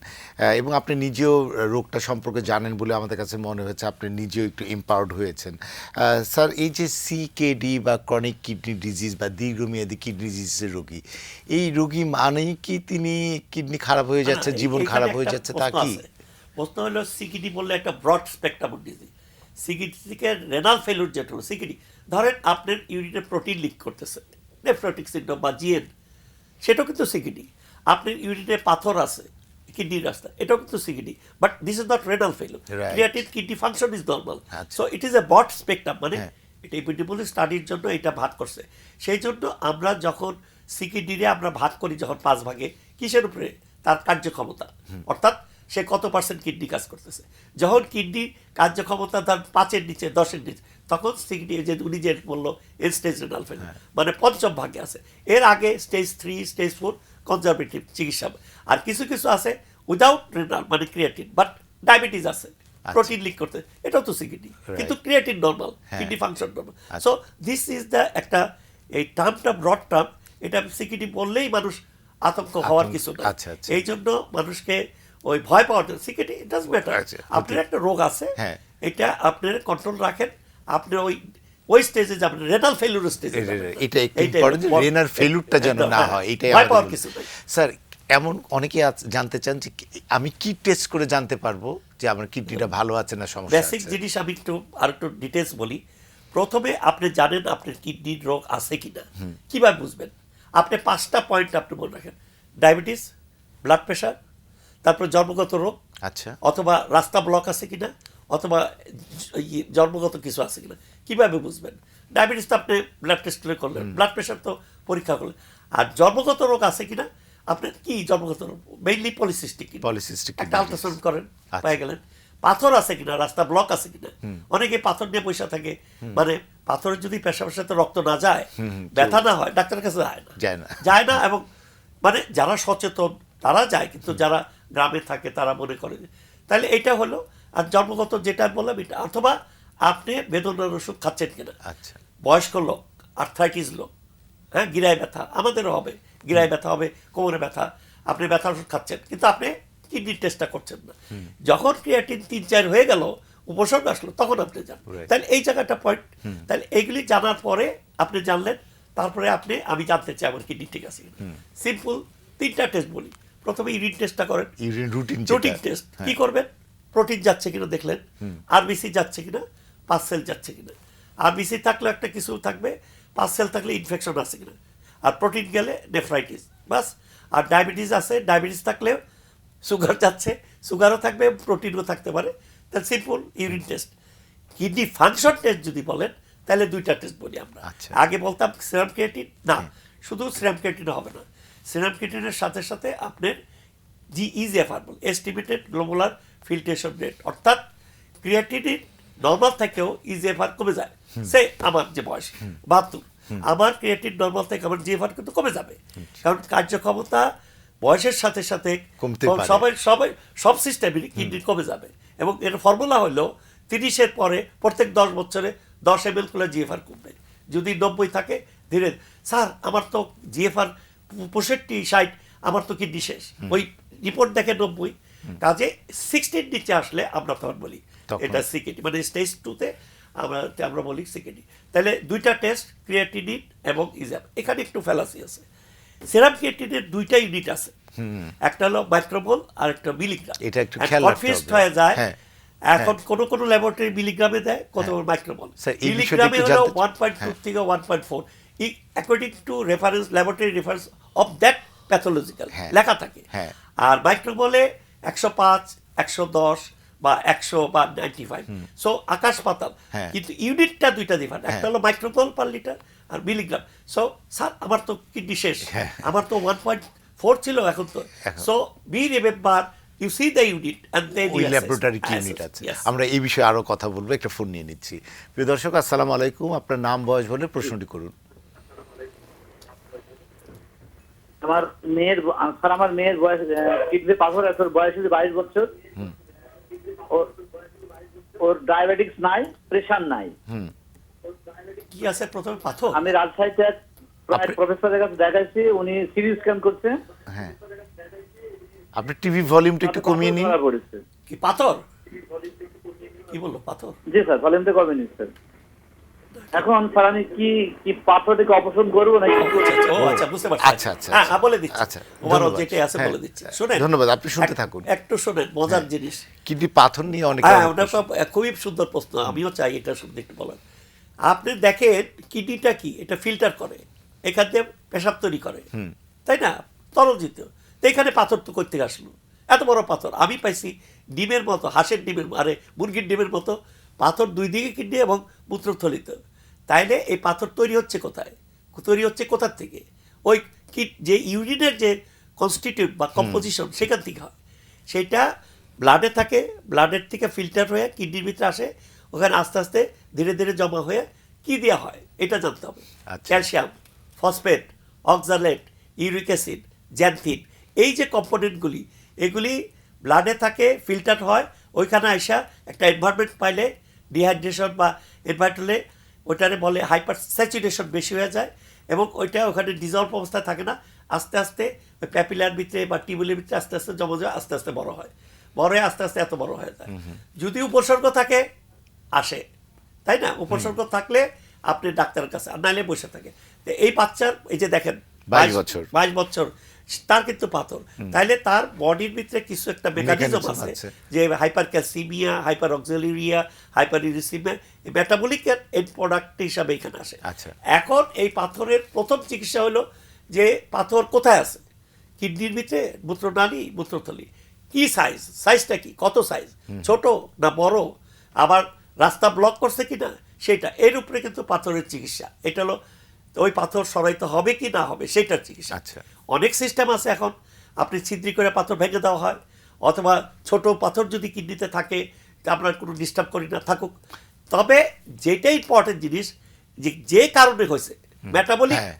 এবং আপনি নিজেও রোগটা সম্পর্কে জানেন বলে আমাদের কাছে মনে হয়েছে আপনি নিজেও একটু এম্পাওয়ার্ড হয়েছেন। স্যার, এই যে সিকেডি বা ক্রনিক কিডনি ডিজিজ বা দীর্ঘমেয়াদী কিডনি ডিজিজের রোগী, এই রোগী মানেই কি তিনি কিডনি খারাপ হয়ে যাচ্ছে, না, জীবন এখানে খারাপ একটা হয়ে যাচ্ছে, তা প্রশ্ন কি? আছে। প্রশ্ন হলো সিকিডি বললে একটা ব্রড স্পেকট্রাম ডিজিজ। সিকিডি থেকে রেনাল ফেলুর যেটা হলো সিকিডি, ধরেন আপনার ইউরিনে প্রোটিন লিক করতেছে, নেফ্রোটিক সিনড্রোম বা জিএন, সেটাও কিন্তু সিকিডি। আপনার ইউরিনে পাথর আছে কিডনির রাস্তা, এটাও কিন্তু CKD. But this is not renal failure. Right. Creatinine kidney function is normal. আচ্ছা। So it is a broad spectrum, মানে হ্যাঁ। এটা এপিডেমিওলজি স্টাডির জন্য এটা ভাগ করছে। সেই জন্য আমরা যখন সিকিডিরে আমরা ভাগ করি যখন 5 ভাগে, কিসের উপরে? তার কার্যক্ষমতা, অর্থাৎ সে কত পার্সেন্ট কিডনি কাজ করতেছে। যখন কিডনি কার্যক্ষমতা তার 5-এর নিচে 10-এর নিচে, তখন সিকিডনি যে উনি যে বললো এন্ড স্টেজ রেনাল ফেলিউর, মানে পঞ্চম ভাগে আছে। এর আগে স্টেজ 3 স্টেজ 4 কনজারভেটিভ চিকিৎসা, আর কিছু কিছু আছে উইদাউট রেনাল মানে ক্রিয়েটিন, বাট ডায়াবেটিস আছে, প্রোটিন লিক করতে, এটাও তো সিকিডনি, কিন্তু creatine normal, kidney function normal. So this is the একটা এই টার্মটা ব্রড টার্ম, এটা সিকিডনি বললেই মানুষ আতঙ্ক হওয়ার কিছু না। আচ্ছা, আচ্ছা। এই জন্য মানুষকে ওই ভয় পাওয়ার জন্য সিকিডনি ইট ডাজ ম্যাটার। আচ্ছা, আপনার একটা রোগ আছে, হ্যাঁ। এটা আপনার কন্ট্রোল রাখেন, আপনি ওই স্টেজে যাবেন, রেনাল ফেলিউর স্টেজে এটা একটু ইম্পর্টেন্ট যে রেনাল ফেলিউরটা যেন না হয়, এটাই ভয় পাওয়ার আমাদের কিছু নেই। স্যার। এমন অনেকে জানতে চান যে আমি কি টেস্ট করে জানতে পারবো যে আমার কিডনিটা ভালো আছে না সমস্যা বেসিক আছে? জিনিস আমি একটু ডিটেলস বলি। প্রথমে আপনি জানেন আপনার কিডনির রোগ আছে কিনা, কিভাবে বুঝবেন? আপনি 5টা পয়েন্ট আপনি মনে রাখেন: ডায়াবেটিস, ব্লাড প্রেশার, তারপর জন্মগত রোগ, আচ্ছা, অথবা রাস্তা ব্লক আছে কিনা, অথবা জন্মগত কিছু আছে কিনা। কিভাবে বুঝবেন? ডায়াবেটিস তো আপনি ব্লাড টেস্ট করলেন, ব্লাড প্রেশার তো পরীক্ষা করলেন। আর জন্মগত রোগ আছে কিনা, আপনার কি জন্মগত রোগ? মেইনলি পলিসিস্টিক Polycystic একটা kidney আলট্রাসাউন্ড করেন, আচ্ছা। পেয়ে গেলেন। পাথর আছে কিনা, রাস্তা ব্লক আছে কিনা। অনেকে পাথর নিয়ে পয়সা থাকে, মানে পাথরের যদি পেশাবের সাথে রক্ত না যায়, ব্যথা না হয়, ডাক্তারের কাছে যায় না। এবং মানে যারা সচেতন তারা যায়, কিন্তু যারা গ্রামে থাকে তারা মনে করে। তাহলে এটা হলো। আর জন্মগত যেটা বললাম এটা, অথবা আপনি বেদনার ওষুধ খাচ্ছেন কিনা। আচ্ছা, বয়স্ক লোক, আর্থ্রাইটিস লোক, হ্যাঁ, গিরায় ব্যথা, আমাদেরও হবে, গিরায় ব্যথা হবে, কোমরে ব্যথা, আপনি ব্যথার ওষুধ খাচ্ছেন, কিন্তু আপনি কিডনির টেস্টটা করছেন না। যখন ক্রিয়েটিন 3-4 হয়ে গেল, উপসর্গ আসলো, তখন আপনি যান। Right. তাহলে এই জায়গাটা পয়েন্ট। তাহলে এইগুলি জানার পরে আপনি জানলেন, তারপরে আমি জানতে চাই আমার কিডনি ঠিক আছে কিনা। সিম্পল 3টা টেস্ট বলি। প্রথমে ইউরিন টেস্টটা করেন, ইউরিন রুটিন টেস্ট। কি করবেন? প্রোটিন যাচ্ছে কিনা দেখলেন, আরবিসি যাচ্ছে কিনা, পাসসেল যাচ্ছে কিনা। আরবিসি থাকলে একটা কিছু থাকবে, পাসসেল থাকলে ইনফেকশন আছে কিনা, আর প্রোটিন গেলে নেফ্রাইটিস, বাস। আর ডায়াবেটিস আছে, ডায়াবেটিস থাকলে সুগার যাচ্ছে, সুগারও থাকবে, প্রোটিনও থাকতে পারে। তাহলে simple urine test. Kidney function test যদি বলেন, তাহলে 2টা টেস্ট বলি আমরা। আচ্ছা। আগে বলতাম সিরাম ক্রিয়েটিন, না, শুধু সিরাম ক্রিয়েটিন হবে না। সিরাম ক্রিয়েটিনের সাথে সাথে আপনার ইজিএফআর বল, এস্টিমেটেড গ্লোবুলার ফিল্ট্রেশন রেট, অর্থাৎ ক্রিয়েটিনিন নর্মাল থেকেও ইজিএফআর কমে যায়। সে আমার যে বয়স 72, আমার ক্রিয়েটিন নর্মাল থেকে আমার জিএফআর কিন্তু কমে যাবে, কারণ কার্যক্ষমতা বয়সের সাথে সাথে কমতে পারে। সব সিস্টেমেরই কিডনি কমে যাবে। এবং এর ফর্মুলা হলো 30-এর পরে প্রত্যেক 10 বছরে 10 ml করে জিএফআর কমবে। যদি 90 থাকে, ধীরে স্যার আমার তো জিএফআর 65-60, আমার তো কিডনি শেষ, ওই রিপোর্ট দেখে 90, কাজে 60-এর নিচে আসলে আমরা তখন বলি এটা সিকিডনি, মানে স্টেজ 2-তে আমরা বলি সিকিডনি। তাহলে 2টা টেস্ট, ক্রিয়েটিনিন এবং ইজাম। এখানে একটু ফ্যালাসি আছে। সেরাম ক্রিয়েটিনের 2টা ইউনিট আছে, একটা হলো মাইক্রোমোল আর একটা মিলিগ্রাম। এটা একটু খেয়াল রাখতে কনফিউজড হবে। হয়ে যায়। হ্যাঁ, এখন কোন ল্যাবরেটরি মিলিগ্রামে দেয়, কত মাইক্রোমোল। স্যার, এই বিষয়টা মিলিগ্রামে একটু হলো জানতে চাই। 1.2 থেকে 1.4 according to reference, laboratory reference of that pathological লেখা থাকে। হ্যাঁ। আর মাইক্রোমোলে 105, 110 বা 100 বা 95, সো আকাশ পাতাল। হ্যাঁ। কিন্তু ইউনিটটা 2টা ডিফারেন্ট, একটা হলো মাইক্রোমোল পার লিটার আর মিলিগ্রাম। সো স্যার আমার তো কিডনি শেষ, আমার তো 1.4 ছিল, এখন তো। So be remember, you see the unit and then ওই ল্যাবরেটরি কি ইউনিট আছে। আমরা এই বিষয়ে আরো কথা বলবো, একটা ফোন নিয়ে নিচ্ছি। প্রিয় দর্শক, আসসালামু আলাইকুম, আপনার নাম বয়স বলে প্রশ্নটি করুন। আমার মেয়ের বয়স কিডনি পাথর আছে, ওর বয়স হচ্ছে 22 বছর। ওর ডায়াবেটিস নাই, প্রেশার নাই। কি আছে প্রথমে? পাথর। আমি রাজশাহীতে প্রফেসরের কাছে দেখাইছি, উনি সিটি স্ক্যান করছে। হ্যাঁ, আপনি টিভি ভলিউমটা একটু কমিয়ে নিন। কি পাথর? কি বললো পাথর? জি স্যার, ভলিউমটা কমিয়ে নিন স্যার। এখন স্যার আমি কি পাথরটাকে অপারেশন করবো নাকি? ও আচ্ছা, বুঝতে পারছি। আচ্ছা, আচ্ছা, হ্যাঁ, বলে দিচ্ছি। আচ্ছা, ওভারঅল ধন্যবাদ। যেটাই আছে হ্যাঁ, বলে দিচ্ছি। শুনেন, ধন্যবাদ, আপনি শুনতে থাকুন। একটু শুনেন, মজার জিনিস। কিডনি পাথর নিয়ে অনেক হ্যাঁ, ওটা তো খুবই সুন্দর প্রশ্ন, আমিও চাই এটা শুনতে একটু বলার। আপনি দেখেন কিডনিটা কি, এটা ফিল্টার করে, এখান থেকে পেশাব তৈরি করে, তাই না, তরলজিত। তো এখানে পাথর তো করতে আসলো, এত বড় পাথর আমি পাইছি ডিমের মতো, হাঁসের ডিমের আরে মুরগির ডিমের মতো পাথর, 2 দিকে কিডনি এবং মূত্রথলিতে। তাইলে এই পাথর তৈরি হচ্ছে কোথায়? তৈরি হচ্ছে কোথার থেকে? ওই যে ইউরিনের যে কনস্টিটিউট বা কম্পোজিশন, সেখান থেকে হয়। সেটা ব্লাডে থাকে, ব্লাডের থেকে ফিল্টার হয়ে কিডনির ভিতরে আসে, ওখানে আস্তে আস্তে ধীরে ধীরে জমা হয়ে কি দেওয়া হয় এটা জানতে হবে। আচ্ছা। Calcium, phosphate, oxalate, uric acid, xanthine, এই যে কম্পোনেন্টগুলি, এগুলি ব্লাডে থাকে, ফিল্টার হয়, ওইখানে আইসা একটা এনভায়রনমেন্ট পাইলে ডিহাইড্রেশন বা এনভায়রনমেন্ট হলে ওইটারে বলে হাইপার স্যাচুরেশন বেশি হয়ে যায়, এবং ওইটা ওখানে ডিজলভ অবস্থায় থাকে না, আস্তে আস্তে ওই প্যাপিলার ভিতরে বা টিউবুলের ভিতরে আস্তে আস্তে জমা যায়, আস্তে আস্তে বড় হয়, বড় হয়ে আস্তে আস্তে এত বড় হয়ে যায়। যদি উপসর্গ থাকে আসে, তাই না? উপসর্গ থাকলে আপনি ডাক্তারের কাছে, আর নাইলে বসে থাকে। তো এই বাচ্চার এই যে দেখেন 22 বছর। 22 বছর, তার কিন্তু পাথর, তাইলে তার বডির ভিতরে কিছু একটা মেকানিজম Mechanism আছে আছে। যে hypercalcaemia, hyperoxaluria, hyperuricaemia, এই মেটাবলিক এন্ড প্রোডাক্ট হিসাবে এখানে আসে। আচ্ছা। এখন এই পাথরের প্রথম চিকিৎসা হলো যে পাথর কোথায় আছে, কিডনির ভিতরে, মূত্রনালী, মূত্রথলি, কি সাইজ, সাইজটা কি, কত সাইজ, ছোট না বড়, আবার রাস্তা ব্লক করছে কি না সেটা, এর উপরে কিন্তু পাথরের চিকিৎসা। এটা হলো ওই পাথর সরাইতে হবে কি না হবে সেটার চিকিৎসা। আচ্ছা। অনেক সিস্টেম আছে এখন, আপনি ছিদ্রি করে পাথর ভেঙে দেওয়া হয়, অথবা ছোট পাথর যদি কিডনিতে থাকে তা আপনার কোনো ডিস্টার্ব করি না থাকুক। তবে যেটা ইম্পর্টেন্ট জিনিস, যে যে কারণে হয়েছে মেটাবলিক হ্যাঁ।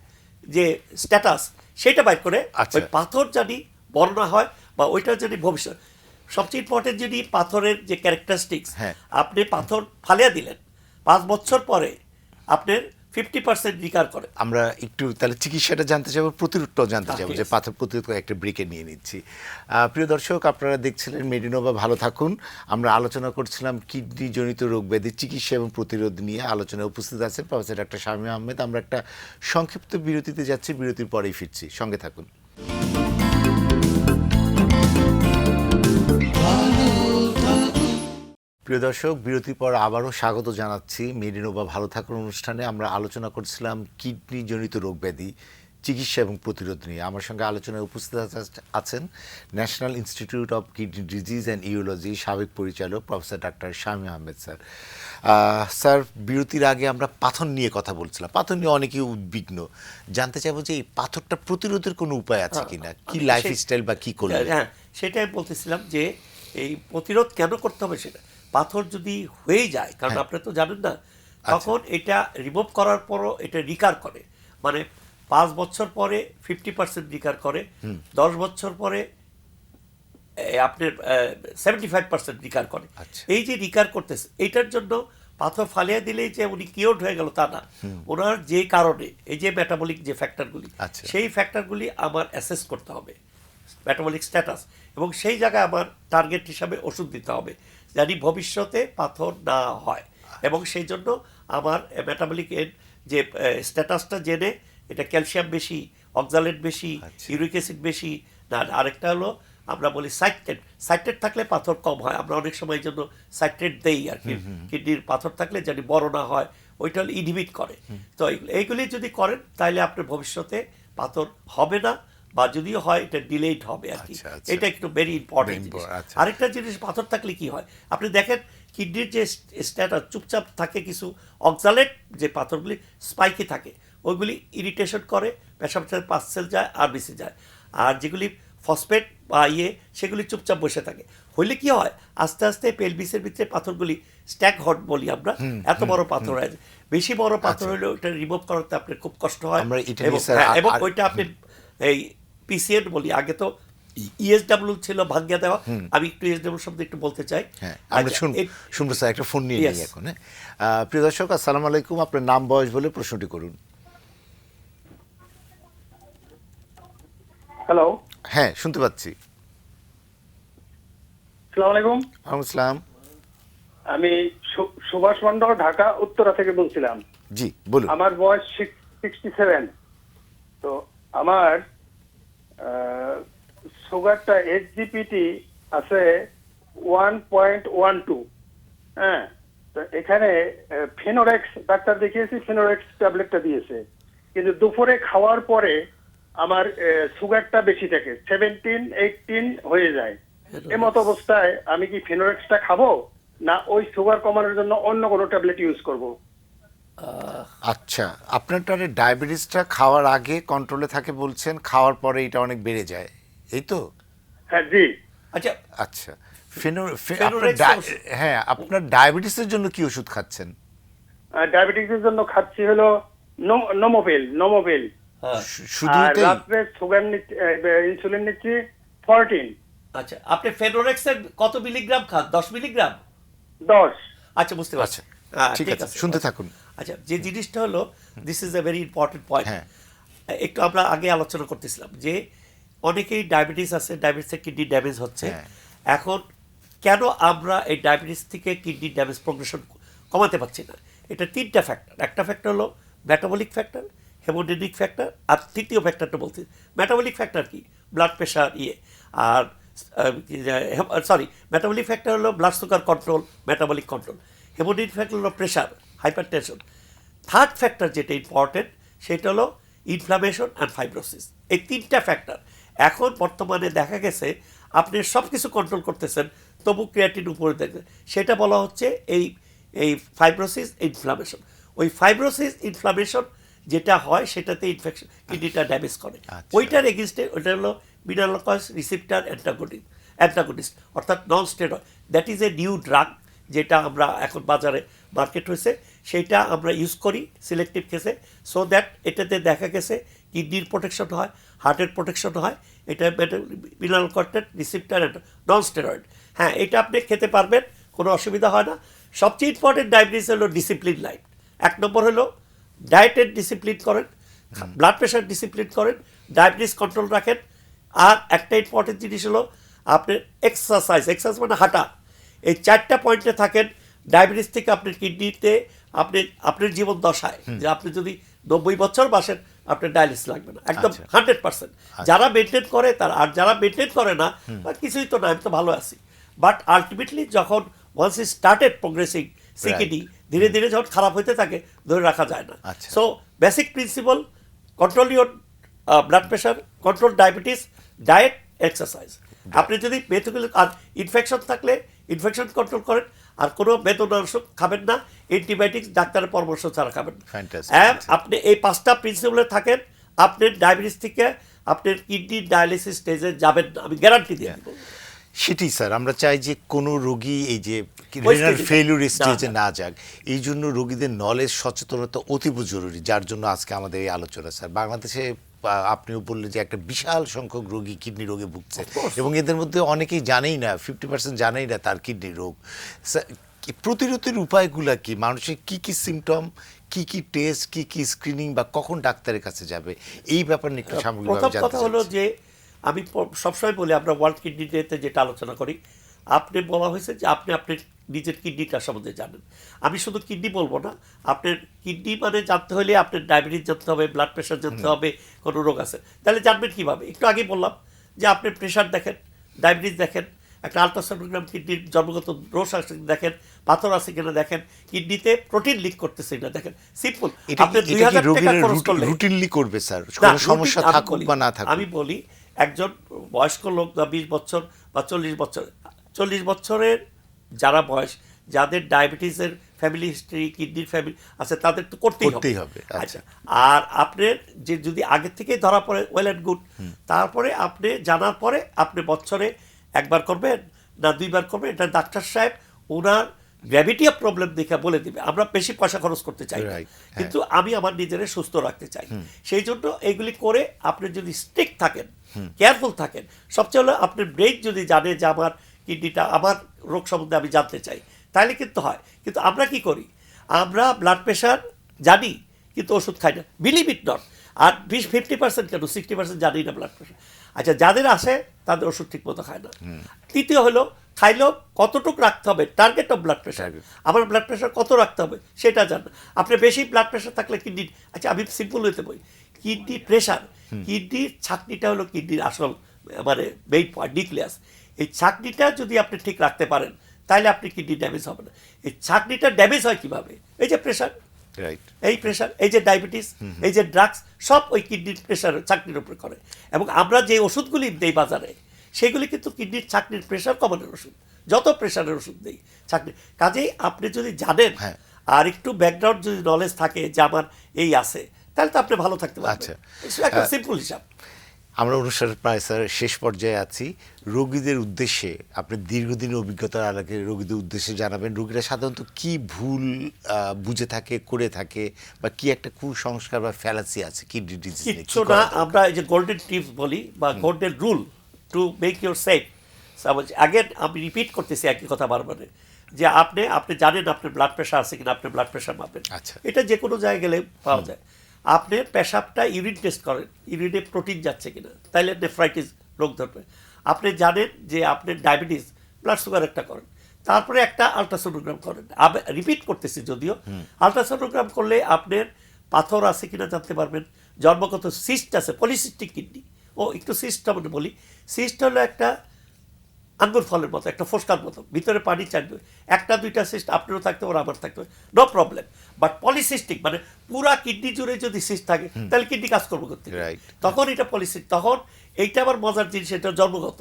যে স্ট্যাটাস সেটা বাইর করে, আচ্ছা। ওই পাথর জানি বড় না হয় বা ওইটা জানি ভবিষ্যৎ। সবচেয়ে ইম্পর্টেন্ট যদি পাথরের যে ক্যারেক্টারিস্টিক্স, হ্যাঁ। আপনি পাথর ফালিয়া দিলেন, 5 বছর পরে আপনার 50% রিকার করে। আমরা একটু তাহলে চিকিৎসাটা জানতে চাইবো, প্রতিরোধটাও জানতে চাইবো, ঠিক যে আছে। পাথর প্রতিরোধ করে একটা ব্রেকে নিয়ে নিচ্ছি। প্রিয় দর্শক, আপনারা দেখছিলেন মেডিনোভা, ভালো থাকুন। আমরা আলোচনা করছিলাম কিডনি জনিত রোগ ব্যাধি চিকিৎসা এবং প্রতিরোধ নিয়ে। আলোচনায় উপস্থিত আছেন প্রফেসর ডাক্তার শামীম আহমেদ। আমরা একটা সংক্ষিপ্ত বিরতিতে যাচ্ছি, বিরতির পরেই ফিরছি, সঙ্গে থাকুন। প্রিয় দর্শক, বিরতির পর আবারও স্বাগত জানাচ্ছি মেডিনোভা, ভালো থাকুন অনুষ্ঠানে। আমরা আলোচনা করছিলাম কিডনি জনিত রোগ ব্যাধি চিকিৎসা এবং প্রতিরোধ নিয়ে। আমার সঙ্গে আলোচনায় উপস্থিত আছেন national institute of kidney disease and urology সাবেক পরিচালক professor doctor Shamim Ahmed sir. Sir, বিরতির আগে আমরা পাথর নিয়ে কথা বলছিলাম, পাথর নিয়ে অনেকেই উদ্বিগ্ন। জানতে চাইবো যে এই পাথরটা প্রতিরোধের কোনো উপায় আছে কিনা, কি আমি লাইফস্টাইল বা কি করলে? হ্যাঁ, সেটাই আমি বলতেছিলাম যে এই প্রতিরোধ কেন করতে হবে সেটা। পাথর যদি হয়ে যায়, কারণ হ্যাঁ। আপনি তো জানেন না, তখন এটা রিমুভ করার পরও এটা রিকার করে, মানে 5 বছর পরে 50% রিকার করে, 10 বছর পরে আপনার 75% রিকার করে। আচ্ছা। এই যে রিকার করতেছে, এইটার জন্য পাথর ফালিয়ে দিলেই যে উনি কিওর্ড হয়ে গেল তা না। ওনার যে কারণে এই যে মেটাবলিক যে ফ্যাক্টরগুলি, আচ্ছা। সেই ফ্যাক্টরগুলি আমার অ্যাসেস করতে হবে, মেটাবলিক স্ট্যাটাস, এবং সেই জায়গায় আমার টার্গেট হিসাবে ওষুধ দিতে হবে, জানি ভবিষ্যতে পাথর না হয়। এবং সেই জন্য আমার মেটাবলিক যে স্ট্যাটাসটা জেনে, এটা ক্যালসিয়াম বেশি, অক্সালেট বেশি, আচ্ছা। ইউরিক অ্যাসিড বেশি না, আরেকটা হলো আমরা বলি সাইট্রেট। সাইট্রেট থাকলে পাথর কম হয়, আমরা অনেক সময় জন্য সাইট্রেট দেই আর কি, কিডনির পাথর থাকলে জানি বড় না হয়, ওইটা হলো ইনহিবিট করে। তো এইগুলি যদি করেন তাহলে আপনার ভবিষ্যতে পাথর হবে না, বা যদিও হয় এটা ডিলেড হবে আর কি। আচ্ছা, আচ্ছা। এটা একটু ভেরি ইম্পর্টেন্ট Very জিনিস। important, আচ্ছা। আরেকটা জিনিস, পাথর থাকলে কি হয় আপনি দেখেন, কিডনির যে স্ট্যাটাস চুপচাপ থাকে, কিছু অক্সালেট যে পাথরগুলি স্পাইকি থাকে, ওইগুলি ইরিটেশন করে, পেশাব পাসেল যায়, আরবিসি যায়। আর যেগুলি ফসফেট বা সেগুলি চুপচাপ বসে থাকে, হইলে কি হয়, আস্তে আস্তে পেলভিসের ভিতরে পাথরগুলি স্ট্যাক হট বলি আমরা, এত বড় পাথর হয়ে যায়। বেশি বড় পাথর হলে ওইটা রিমুভ করাতে আপনার খুব কষ্ট হয়। আমরা এটা এবং নিয়ে স্যার হ্যাঁ, এবং আর- ওইটা আপনি এই পিসিএন বলি, আগে তো ইএসডব্লিউ ছিল ভাঙ্গিয়ে দেওয়া, আমি একটু ইএসডব্লিউ শব্দ একটু বলতে চাই। হ্যাঁ, আমরা আচ্ছা, শুনবো স্যার, একটা ফোন নিয়ে Yes. নিই এখন। হ্যাঁ, প্রিয় দর্শক, আসসালামু আলাইকুম। আপনার নাম বয়স বলে প্রশ্নটি করুন। হ্যালো, হ্যাঁ, শুনতে পাচ্ছি। আসসালামু আলাইকুম। ওয়ালাইকুম আসসালাম। আমি সুভাষ মন্ডল, ঢাকা উত্তরা থেকে বলছিলাম। জি, বলুন। আমার বয়স 67। তো আমার সুগারটা এইচজিপিটি আছে 1.12। হ্যাঁ, তো এখানে ফিনোরেক্স ডাক্তার দেখিয়েছি, ফিনোরেক্স ট্যাবলেটটা দিয়েছে, কিন্তু দুপুরে খাওয়ার পরে আমার সুগারটা বেশি থাকে, 17-18 হয়ে যায়। এমত অবস্থায় আমি কি ফিনোরেক্সটা খাবো, না ওই সুগার কমানোর জন্য অন্য কোনো ট্যাবলেট ইউজ করব? আচ্ছা, আপনার ডায়াবেটিসটা খাওয়ার আগে কন্ট্রোলে থাকে বলছেন, খাওয়ার পরে এটা অনেক বেড়ে যায়, এই তো? হ্যাঁ জি। আচ্ছা, আচ্ছা, Phenorex হ্যাঁ, আপনার ডায়াবেটিসের জন্য কি ওষুধ খাচ্ছেন? ডায়াবেটিসের জন্য খাচ্ছি হলো নোমোপেল। হ্যাঁ। শুধু আর এটাই? রাত্রে সুগার নিচ্ছি, ইনসুলিন নিচ্ছি 14 আচ্ছা, আপনি ফেনোরেক্সের কত মিলিগ্রাম খান? 10 মিলিগ্রাম? 10। আচ্ছা, বুঝতে পারছি। হ্যাঁ, ঠিক আছে, শুনতে থাকুন। আচ্ছা, যে জিনিসটা হলো, this is a very important point. হ্যাঁ। একটু আমরা আগে আলোচনা করতেছিলাম যে অনেকেই ডায়াবেটিস আছে, ডায়াবেটিসের কিডনি ড্যামেজ হচ্ছে। হ্যাঁ। এখন কেন আমরা এই ডায়াবেটিস থেকে কিডনি ড্যামেজ প্রোগ্রেশন কমাতে পারছি না? এটা তিনটা ফ্যাক্টর। একটা ফ্যাক্টর হলো মেটাবলিক ফ্যাক্টর, হেমোডেনিক ফ্যাক্টর, আর তৃতীয় ফ্যাক্টরটা বলছি মেটাবলিক ফ্যাক্টর কি, ব্লাড প্রেশার আর সরি, মেটাবলিক ফ্যাক্টর হলো blood sugar control, metabolic control. Haemodynamic factor হলো প্রেশার, হাইপারটেনশন। থার্ড ফ্যাক্টর যেটা ইম্পর্টেন্ট সেটা হলো ইনফ্লামেশন অ্যান্ড ফাইব্রোসিস। এই তিনটা ফ্যাক্টর এখন বর্তমানে দেখা গেছে আপনি সব কিছু কন্ট্রোল করতেছেন, তবু ক্রিয়াটিন উপরে দেখবেন, সেটা বলা হচ্ছে এই ফাইব্রোসিস ইনফ্লামেশন। ওই ফাইব্রোসিস ইনফ্লামেশন যেটা হয় সেটাতে ইনফেকশন, কিডনিটা ড্যামেজ করে। আচ্ছা। ওইটার এগেনস্টে ওইটা হলো মিনারলোকস রিসিপ্টার অ্যান্টাগনিস্ট, অর্থাৎ নন steroid. That is a new drug, যেটা আমরা এখন বাজারে মার্কেট হয়েছে, সেইটা আমরা ইউজ করি সিলেক্টিভ কেসে, সো দ্যাট এটাতে দেখা গেছে কিডনির প্রোটেকশন হয়, হার্টের প্রোটেকশন হয়। এটা mineral content, receptor and non steroid. হ্যাঁ, এটা আপনি খেতে পারবেন, কোনো অসুবিধা হয় না। সবচেয়ে ইম্পর্টেন্ট ডায়াবেটিস হলো ডিসিপ্লিন লাইফ। 1 নম্বর হলো ডায়েটের ডিসিপ্লিন করেন, ব্লাড প্রেশার ডিসিপ্লিন করেন, ডায়াবেটিস কন্ট্রোল রাখেন। আর একটা ইম্পর্টেন্ট জিনিস হলো আপনার এক্সারসাইজ মানে হাঁটা। এই 4টা পয়েন্টে থাকেন, ডায়াবেটিস থেকে আপনার কিডনিতে আপনার জীবন দশায় যে আপনি যদি 90 বছর বাসেন আপনার ডায়ালিসিস লাগবে না, একদম 100%। যারা মেনটেন করে তারা, আর যারা মেনটেন করে না তার কিছুই তো না, আমি তো ভালো আছি। বাট আলটিমেটলি যখন ওয়ান্স ই স্টার্টেড প্রোগ্রেসিং সিকিডি, ধীরে ধীরে যখন খারাপ হতে থাকে ধরে রাখা যায় না। আচ্ছা। So basic principal, control your blood pressure, control diabetes, diet, exercise. আপনি যদি মেথোগুলো, আর ইনফেকশন থাকলে ইনফেকশন কন্ট্রোল করেন, আর কোনো বেদনাশক খাবেন না, অ্যান্টিবায়োটিক্স ডাক্তারের পরামর্শ ছাড়া খাবেন না। Fantastic. আপনি এই 5টা প্রিন্সিপালে থাকেন, আপনার ডায়াবেটিস থেকে আপনার কিডনি ডায়ালিসিস স্টেজে যাবেন না, আমি গ্যারান্টি দিয়ে দিব। সেটাই স্যার, আমরা চাই যে কোনো রোগী এই যে ওই রেনাল stage এ ফেলিউর না স্টেজে যায়। না যাক, এই জন্য রোগীদের নলেজ সচেতনতা অতীব জরুরি, যার জন্য আজকে আমাদের এই আলোচনা। স্যার, বাংলাদেশে আপনিও বললেন যে একটা বিশাল সংখ্যক রোগী কিডনি রোগে ভুগছে, এবং এদের মধ্যে অনেকেই জানেই না, 50% জানেই না তার কিডনি রোগ। স্যার, প্রতিরোধের উপায়গুলো কি? মানুষের কি কি সিমটম, কি কি টেস্ট, কি কি স্ক্রিনিং, বা কখন ডাক্তারের কাছে যাবে, এই ব্যাপার নিয়ে একটু সামগ্রিকভাবে প্রথম জানতে কথা হলো চাচ্ছি। যে আমি সবসময় বলি, আমরা ওয়ার্ল্ড কিডনি ডেতে যেটা আলোচনা করি, আপনি বলা হয়েছে যে আপনি আপনার নিজের কিডনিটার সম্বন্ধে জানেন। আমি শুধু কিডনি বলবো না, আপনার কিডনি মানে জানতে হলে আপনার ডায়াবেটিস জানতে হবে, ব্লাড প্রেশার জানতে হবে, কোনো রোগ আছে। তাহলে জানবেন কীভাবে? একটু আগেই বললাম যে আপনি প্রেশার দেখেন, ডায়াবেটিস দেখেন, একটা আলট্রাসোনোগ্রাম কিডনির জন্মগত রোগ আছে দেখেন, পাথর আছে কিনা দেখেন, কিডনিতে প্রোটিন লিক করতেছে কিনা দেখেন। সিম্পল। আপনি 2000 টাকা খরচ করলে রুটিনলি করবে স্যার, না, কোনো routine সমস্যা আমি থাকুক বলি, বা না থাকুক। আমি বলি একজন বয়স্ক লোক বা 20 বছর বা 40 বছরের যারা বয়স, যাদের ডায়াবেটিসের ফ্যামিলি হিস্ট্রি, কিডনির ফ্যামিলি আছে, তাদের তো করতেই হবে। আচ্ছা, আর আপনার যে যদি আগে থেকেই ধরা পড়ে, ওয়েল অ্যান্ড গুড। তারপরে আপনি জানার পরে আপনি বছরে একবার করবেন না 2বার করবেন, এটা ডাক্তার সাহেব ওনার গ্র্যাভিটি অফ প্রবলেম দেখে বলে দিবে। আমরা বেশি পয়সা খরচ করতে চাই না, Right, হ্যাঁ। কিন্তু আমি আমার নিজেরে সুস্থ রাখতে চাই। সেই জন্য এইগুলি করে আপনি যদি স্ট্রিক্ট থাকেন, কেয়ারফুল থাকেন, সবচেয়ে হলো আপনার ব্রেইন যদি জানে যে আমার কিডনিটা, আমার রোগ সম্বন্ধে আমি জানতে চাই, তাহলে কিন্তু হয়। কিন্তু আমরা কি করি? আমরা ব্লাড প্রেশার জানি কিন্তু ওষুধ খাই না, বিলিভ ইট নট। আর 50% কেন 60% জানি না ব্লাড প্রেশার। আচ্ছা, যাদের আসে তাদের ওষুধ ঠিক মতো খায় না। তৃতীয় হলো খাইলেও কতটুকু রাখতে হবে, টার্গেট অফ ব্লাড প্রেশার, আমার ব্লাড প্রেশার কত রাখতে হবে সেটা জানেন। আপনার বেশি ব্লাড প্রেশার থাকলে কিডনি, আচ্ছা আমি সিম্পল হইতে বলি, কিডনি প্রেশার, কিডনির ছাঁকনিটা হলো কিডনির আসল মানে মেইন পয়েন্ট, নিউক্লিয়াস। এই ছাঁকনিটা যদি আপনি ঠিক রাখতে পারেন তাহলে আপনি কিডনি ড্যামেজ হবে না। এই ছাঁকনিটা ড্যামেজ হয় কিভাবে? এই যে প্রেশার, রাইট, এই প্রেশার, এই যে ডায়াবেটিস, এই যে ড্রাগস, সব ওই কিডনির প্রেশার চাকনির উপরে করে। এবং আমরা যে ওষুধগুলি দেই বাজারে, সেগুলি কিন্তু কিডনির চাকনির প্রেশার কমানোর ওষুধ, যত প্রেশারের ওষুধ দেই চাকনি। কাজেই আপনি যদি জানেন হ্যাঁ। আর একটু ব্যাকগ্রাউন্ড যদি নলেজ থাকে যে আমার এই আছে, তাহলে তো আপনি ভালো থাকতে পারবেন। আচ্ছা। একটা সিম্পল হিসাব। আমরা অনুষ্ঠানের প্রায় স্যার শেষ পর্যায়ে আছি। রোগীদের উদ্দেশ্যে আপনি দীর্ঘদিনের অভিজ্ঞতার আলোকে রোগীদের উদ্দেশ্যে জানাবেন, রোগীরা সাধারণত কি ভুল বুঝে থাকে, করে থাকে, বা কি একটা কুসংস্কার বা ফ্যালাসি আছে কিডনি ডিজিজ নিয়ে? কিচ্ছু না, আমরা এই যে গোল্ডেন টিপস বলি বা golden rule to make your safe. Again আমি রিপিট করতেছি একই কথা বারবার, যে আপনি জানেন আপনার ব্লাড প্রেশার আছে কিনা, আপনি ব্লাড প্রেশার মাপেন, আচ্ছা। এটা যে কোনো জায়গায় গেলে পাওয়া যায়। আপনার পেশাবটা ইউরিন টেস্ট করেন, ইউরিনে প্রোটিন যাচ্ছে কিনা, তাইলে নেফ্রাইটিস রোগ ধরবে। আপনি জানেন যে আপনার ডায়াবেটিস, ব্লাড সুগার একটা করেন, তারপরে একটা আলট্রাসোনোগ্রাম করেন। রিপিট করতেছি যদিও, আলট্রাসোনোগ্রাম করলে আপনার পাথর আছে কিনা জানতে পারবেন, জন্মগত সিস্ট আছে, পলিসিস্টিক কিডনি। একটু সিস্টটা মানে বলি, সিস্ট হলো একটা আঙ্গুর ফলের মতো, একটা ফোসকার মতো, ভিতরে পানি চাইবে, একটা দুইটা সিস্ট আপনারও থাকতে পারে, আমার থাকতে পারে, নো প্রবলেম। বাট পলিসিস্টিক মানে পুরা কিডনি জুড়ে যদি সিস্ট থাকে তাহলে কিডনি কাজ করবো করতে, তখন এটা পলিসিস্টিক। তখন এইটা আবার মজার জিনিস, এটা জন্মগত।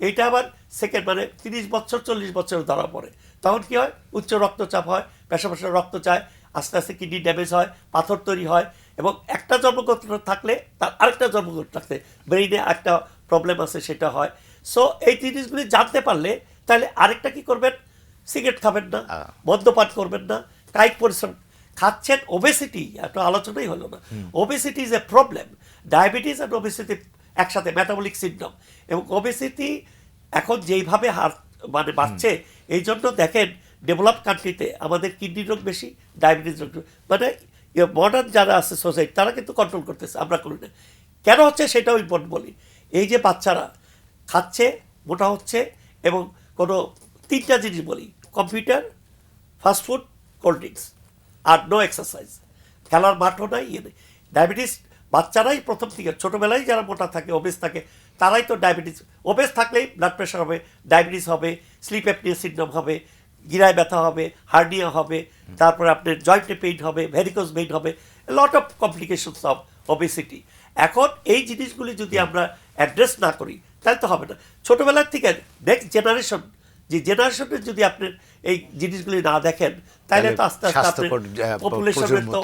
এইটা আবার সেকেন্ড মানে 30 বছর 40 বছর ধরা পড়ে। তখন কি হয়, উচ্চ রক্তচাপ হয়, পেশা রক্ত চায়, আস্তে আস্তে কিডনি ড্যামেজ হয়, পাথর তৈরি হয়। এবং একটা জন্মগত থাকলে তার আরেকটা জন্মগত থাকলে ব্রেইনে একটা প্রবলেম আছে, সেটা হয়। সো এই জিনিসগুলি জানতে পারলে তাহলে আরেকটা কি করবেন, সিগারেট খাবেন না, মদ্যপান করবেন না, কায়িক পরিশ্রম খাচ্ছেন। ওবেসিটি একটা আলোচনাই হলো না, obesity is a problem. Diabetes আর ওবেসিটি একসাথে, মেটাবলিক সিনড্রোম। এবং ওবেসিটি এখন যেইভাবে হার মানে বাড়ছে, এই জন্য দেখেন ডেভেলপ কান্ট্রিতে আমাদের কিডনি রোগ বেশি, ডায়াবেটিস রোগ মানে মডার্ন যারা আছে সোসাইটি তারা কিন্তু কন্ট্রোল করতেছে, আমরা করি না। কেন হচ্ছে সেটাও ইম্পর্টেন্ট বলি। এই যে বাচ্চারা খাচ্ছে, মোটা হচ্ছে, এবং কোনো তিনটা জিনিস বলি, কম্পিউটার, ফাস্টফুড, কোল্ড ড্রিঙ্কস, আর নো এক্সারসাইজ, খেলার মাঠও নাই, ইয়ে নেই। ডায়াবেটিস বাচ্চারাই প্রথম থেকে, ছোটোবেলায় যারা মোটা থাকে, ওবেস থাকে, তারাই তো ডায়াবেটিস। ওবেস থাকলেই ব্লাড প্রেশার হবে, ডায়াবেটিস হবে, স্লিপ অ্যাপনিয়া সিনড্রোম হবে, গিরায় ব্যথা হবে, হার্নিয়া হবে, তারপরে আপনার জয়েন্টে পেইন হবে, ভেরিকোজ ভেইন হবে, lot of complications of obesity. এখন এই জিনিসগুলি যদি আমরা অ্যাড্রেস না করি তাহলে তো হবে না। ছোটোবেলার থেকে নেক্সট জেনারেশন, যে জেনারেশনের যদি আপনার এই জিনিসগুলি না দেখেন, তাহলে তো আস্তে আস্তে আপনার পপুলেশনের তো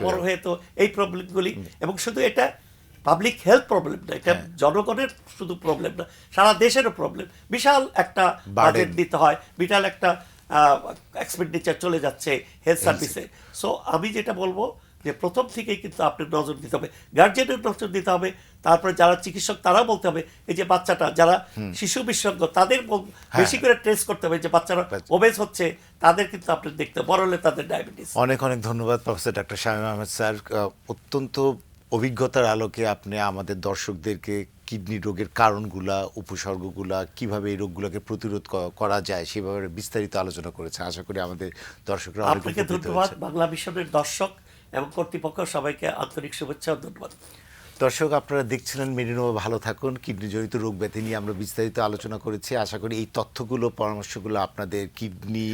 বড় হয়ে তো এই প্রবলেমগুলি। এবং শুধু এটা পাবলিক হেলথ প্রবলেম না, এটা জনগণের শুধু প্রবলেম না, সারা দেশেরও প্রবলেম। বিশাল একটা বাজেট দিতে হয়, বিশাল একটা এক্সপেন্ডিচার চলে যাচ্ছে হেলথ সার্ভিসে। সো আমি যেটা বলবো যে প্রথম থেকেই কিন্তু আপনার নজর দিতে হবে, গার্জিয়ানের নজর দিতে হবে, তারপরে যারা চিকিৎসক তারাও বলতে হবে, এই যে বাচ্চাটা যারা শিশু বিশেষজ্ঞ তাদের বেশি করে ট্রেস করতে হবে, যে বাচ্চারা ওবেস হচ্ছে তাদের কিন্তু আপনি দেখতে, বড় হলে তাদের ডায়াবেটিস। অনেক অনেক ধন্যবাদ professor doctor Shamim Ahmed sir. অত্যন্ত অভিজ্ঞতার আলোকে আপনি আমাদের দর্শকদেরকে কিডনি রোগের কারণগুলা, উপসর্গগুলা, কিভাবে এই রোগগুলোকে প্রতিরোধ করা যায় সেভাবে বিস্তারিত আলোচনা করেছে। আশা করি আমাদের দর্শকরা অনেক আপনাকে ধন্যবাদ, বাংলা মিশনের দর্শক এবং কর্তৃপক্ষ সবাইকে আন্তরিক শুভেচ্ছা ও ধন্যবাদ। দর্শক আপনারা দেখছিলেন মেডিনোভা, ভালো থাকুন। কিডনি জড়িত রোগ ব্যাধি নিয়ে আমরা বিস্তারিত আলোচনা করেছি। আশা করি এই তথ্যগুলো, পরামর্শগুলো আপনাদের কিডনি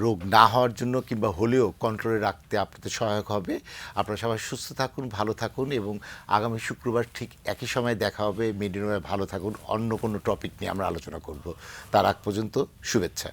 রোগ না হওয়ার জন্য কিংবা হলেও কন্ট্রোলে রাখতে আপনাদের সহায়ক হবে। আপনারা সবাই সুস্থ থাকুন, ভালো থাকুন, এবং আগামী শুক্রবার ঠিক একই সময় দেখা হবে মেডিনোভা, ভালো থাকুন। অন্য কোনো টপিক নিয়ে আমরা আলোচনা করব। তার আগ পর্যন্ত শুভেচ্ছা।